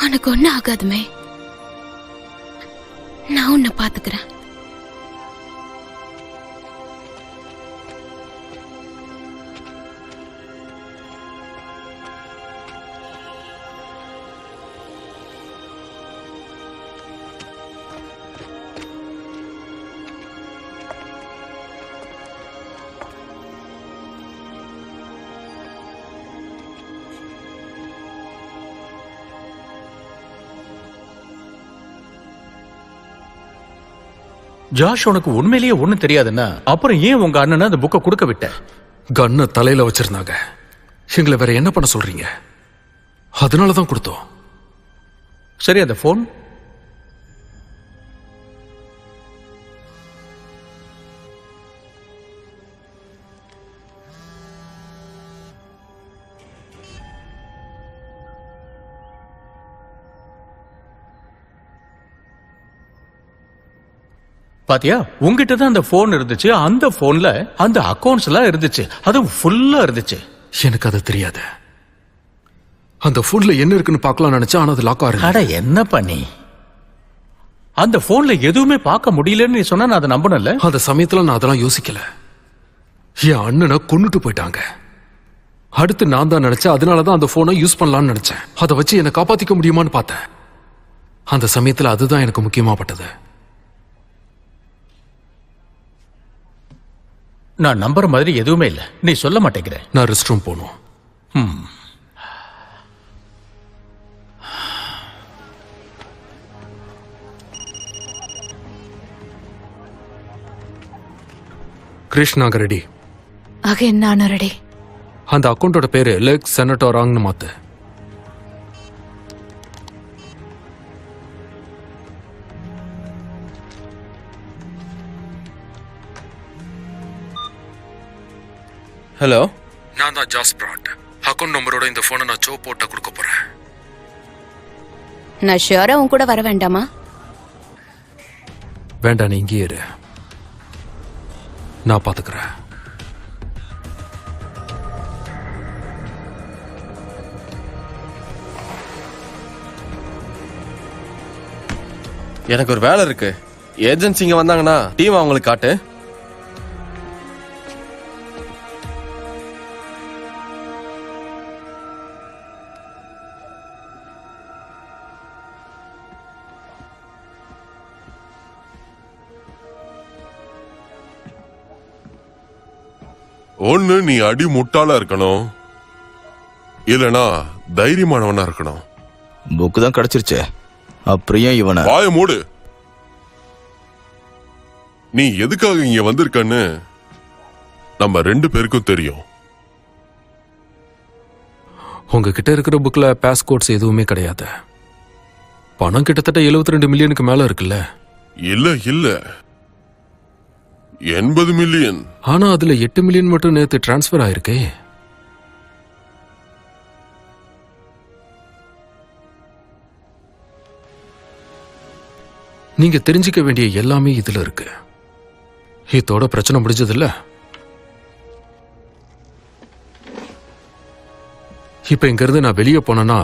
உனக்கு ஒன்னும் ஆகாதுமே. நான் உன்னை பாத்துக்கிறேன். ஜாஷ், உனக்கு உண்மையிலேயே ஒண்ணும் தெரியாதுன்னா அப்புறம் ஏன் உங்க அண்ணனை அந்த புக்கை கொடுக்க விட்ட? கண்ணை தலையில வச்சிருந்தாங்க. எங்களை வேற என்ன பண்ண சொல்றீங்க? அதனாலதான் கொடுத்தோம். சரி, அந்த போன்? பாத்தியா, உங்ககிட்ட தான் அந்த போன் இருந்துச்சு. அந்த போன்ல அந்த அக்கவுண்ட்ஸ் எல்லாம் இருந்துச்சு, அதுவும் ஃபுல்லா இருந்துச்சு. எனக்கு அது தெரியாது. அந்த போன்ல என்ன இருக்குன்னு பார்க்கலாம் நினைச்சா, ஆனா அது லாக் ஆகுது. அட என்ன பண்ணி? அந்த போன்ல எதுவுமே பார்க்க முடியலன்னு நீ சொன்னா நான் அதை நம்பணும்ல. அந்த சமயத்துல நான் அதெல்லாம் யோசிக்கல. என் அண்ணனை கொன்னுட்டு போயிட்டாங்க. அடுத்து நான் தான் நினைச்சேன். அதனாலதான் அந்த போனை யூஸ் பண்ணலாம்னு நினைச்சேன். அதை வச்சு என்னை காப்பாத்திக்க முடியுமான்னு பார்த்தேன். அந்த சமயத்துல அதுதான் எனக்கு முக்கியமா பட்டது. நான் நம்புற மாதிரி எதுவுமே இல்ல. நீ சொல்ல மாட்டேங்கிற. நான் ரெஸ்ட் ரூம் போகணும். கிருஷ்ணாங்க ரெடி. அகைன் நானும் ரெடி. அந்த அக்கௌண்டோட பேரு லெக் செனட்டோராங்னு மாத்து. ஹலோ, நான் தான் ஜாஸ் பிராட். அக்கௌண்ட் நம்பரோட இந்த போனை நான் சோ போட்டா கொடுக்க போறேன். நான் ஷியோரா உன் கூட வர வேண்டாமா? வேண்டாம், நீ இங்கே இரு. நான் பாத்துக்கிறேன். எனக்கு ஒரு வேலை இருக்கு. ஏஜென்சிங்க வந்தாங்கன்னா டீம் அவங்களுக்கு காட்டு. ஒண்ணு நீ அடி முட்டாளா இருக்கணும், இல்லனா தைரியமானவனா இருக்கணும். புக்கு தான் கிடைச்சிருச்சே, அப்புறம் ஏன் இவனை? வாய மூடு. நீ எதுக்காக இங்க வந்திருக்கன்னு நம்ம 2 பேருக்கும் தெரியும். உங்ககிட்ட இருக்கிற புக்ல பாஸ்கோட்ஸ் எதுவுமே கிடையாது. பணம் கிட்டத்தட்ட 72 மில்லியனுக்கு மேல இருக்குல்ல? இல்ல 80 மில்லியன். ஆனா அதுல 8 மில்லியன் மட்டும் நேத்து டிரான்ஸ்பர் ஆயிருக்கே. நீங்க தெரிஞ்சுக்க வேண்டிய எல்லாமே இதுல இருக்கு. இதோட பிரச்சனை முடிஞ்சது இல்ல? இப்ப இங்க இருந்து நான் வெளியே போனேன்னா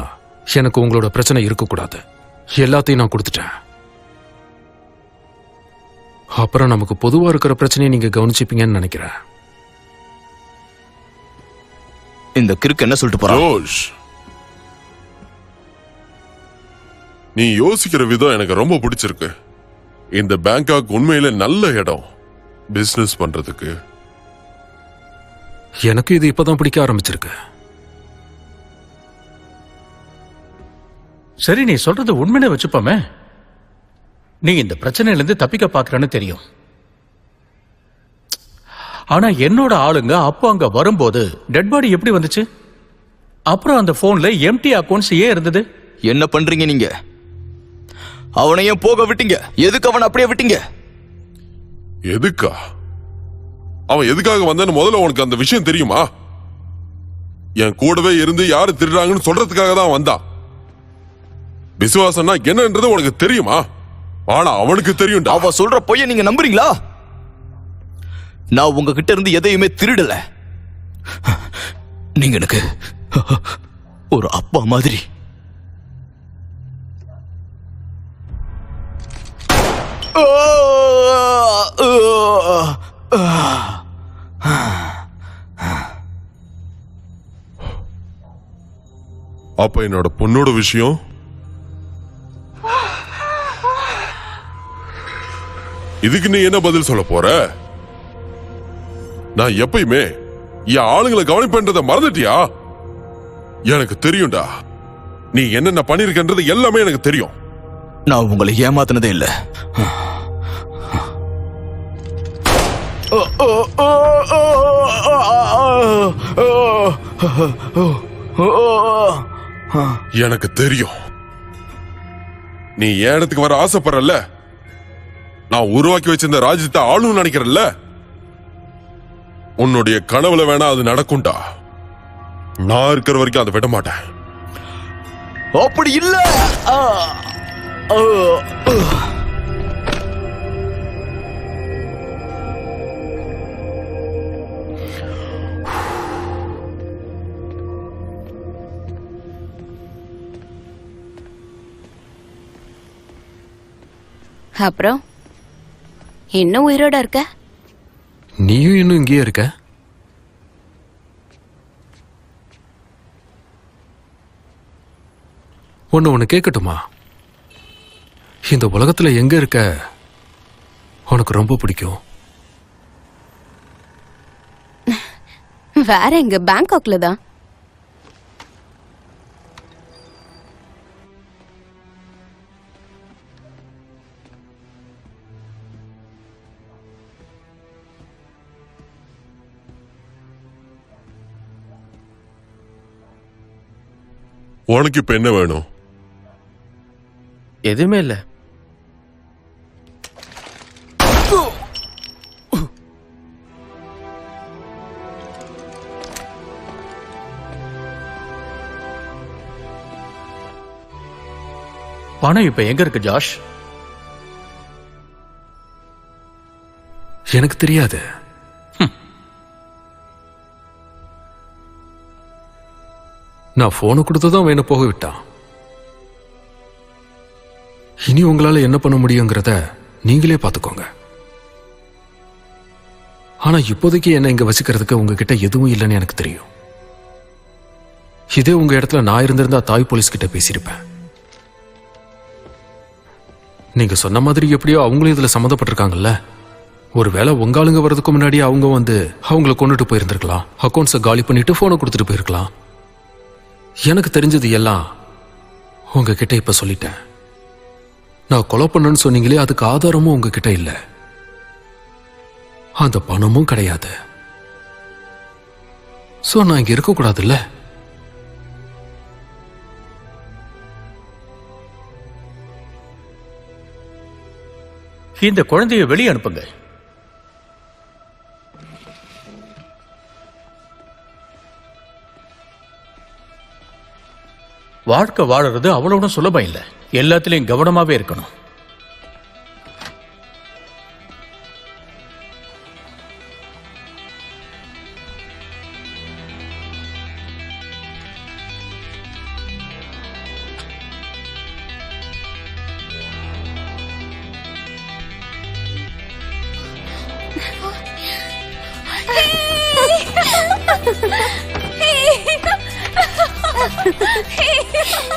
எனக்கு உங்களோட பிரச்சனை இருக்கக்கூடாது. எல்லாத்தையும் நான் கொடுத்துட்டேன். அப்புறம் நமக்கு பொதுவா இருக்கிற பிரச்சனையை நீங்க கவனிச்சுப்பீங்கன்னு நினைக்கிறேன். இந்த கிறுக்கு என்ன சொல்லிட்டு போறான்? ஜோஷ், நீ யோசிக்கிற விதம் எனக்கு ரொம்ப பிடிச்சிருக்கு. இந்த பேங்காக் உண்மையில நல்ல இடம் பிசினஸ் பண்றதுக்கு. எனக்கு இது இப்பதான் பிடிக்க ஆரம்பிச்சிருக்கு. சரி, நீ சொல்றது உண்மையை வச்சுப்போமே. நீ இந்த பிரச்சனையிலிருந்து தப்பிக்க பாக்குறன்னு தெரியும். ஆனா என்னோட ஆளுங்க அப்போ அங்க வரும்போது டெட் பாடி எப்படி வந்துச்சு? அப்புறம் அந்த போன்ல எம்டி அக்கவுண்ட்ஸ் ஏன் இருந்தது? என்ன பண்றீங்க நீங்க? அவனை ஏன் போக விட்டீங்க? எதுக்கு அவனை அப்படியே விட்டீங்க? எதுக்கா? அவன் எதுக்காக வந்தான்னு முதல்ல உனக்கு அந்த விஷயம் தெரியுமா? என் கூடவே இருந்து யாரு திருடுறாங்கன்னு சொல்றதுக்காக தான் வந்தான். விசுவாசம்னா என்னன்றது உனக்கு தெரியுமா? ஆனா அவனுக்கு தெரியும். அவ சொல்ற பொய்ய நீங்க நம்புறீங்களா? நான் உங்ககிட்ட இருந்து எதையுமே திருடல. நீங்க எனக்கு ஒரு அப்பா மாதிரி. அப்ப என்னோட பொண்ணோட விஷயம் இதுக்கு நீ என்ன பதில் சொல்ல போற? நான் எப்பயுமே என் ஆளுங்களை கவனிப்பேன்றதை மறந்துட்டியா? எனக்கு தெரியும்டா, நீ என்னென்ன பண்ணிருக்கன்றது எல்லாமே எனக்கு தெரியும். நான் உங்களை ஏமாத்தினதே இல்ல. எனக்கு தெரியும் நீ என் இடத்துக்கு வர ஆசைப்படுறல்ல. நான் உருவாக்கி வச்சிருந்த ராஜ்யத்தை ஆளும் நினைக்கிறல்ல. உன்னுடைய கனவுல வேணா அது நடக்கும்டா. நான் இருக்கிற வரைக்கும் அதை விட மாட்டேன். அப்படி இல்ல. அப்புறம் இன்னும் உயிரோட இருக்க? நீயும் இன்னும் இங்கேயே இருக்க? ஒன்னு கேட்கட்டுமா? இந்த உலகத்துல எங்க இருக்க உனக்கு ரொம்ப பிடிக்கும்? வேற எங்க? பேங்காக்ல தான். உனக்கு இப்ப என்ன வேணும்? எதுவுமே இல்ல. பணம் இப்ப எங்க இருக்கு ஜாஷ்? எனக்கு தெரியாது. நான் போனை கொடுத்துதான் வேணும் போக விட்டான். இனி உங்களால என்ன பண்ண முடியுங்கிறத நீங்களே பாத்துக்கோங்க. ஆனா இப்போதைக்கு என்ன இங்க வச்சுக்கிறதுக்கு உங்ககிட்ட எதுவும் இல்லைன்னு எனக்கு தெரியும். இதே உங்க இடத்துல நான் இருந்திருந்தா தாய் போலீஸ் கிட்ட பேசியிருப்பேன். நீங்க சொன்ன மாதிரி எப்படியோ அவங்களும் இதுல சம்மந்தப்பட்டிருக்காங்கல்ல. ஒருவேளை உங்க ஆளுங்க வர்றதுக்கு முன்னாடி அவங்க வந்து அவங்கள கொண்டுட்டு போயிருந்திருக்கலாம். அக்கௌண்ட்ஸை காலி பண்ணிட்டு போனை கொடுத்துட்டு போயிருக்கலாம். எனக்கு தெரிஞ்சது எல்லாம் உங்ககிட்ட இப்ப சொல்லிட்டேன். நான் கொலை பண்ணேன்னு சொன்னீங்களே, அதுக்கு ஆதாரமும் உங்ககிட்ட இல்ல, அந்த பணமும் கிடையாது. சோ நான் இங்க இருக்க கூடாதுல்ல. இந்த குழந்தைய வெளியே அனுப்புங்க. வாழ்க்கை வாழறது அவ்வளவு சுலபம் இல்ல. எல்லாத்திலையும் கவனமாவே இருக்கணும்.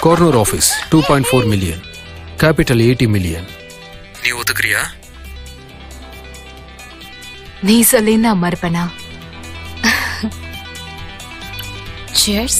Corner office 2.4 million, capital 80 million. நீ ஒத்துக்கிறியா? நீ சொல்லி நான் மறுப்பனா? Cheers.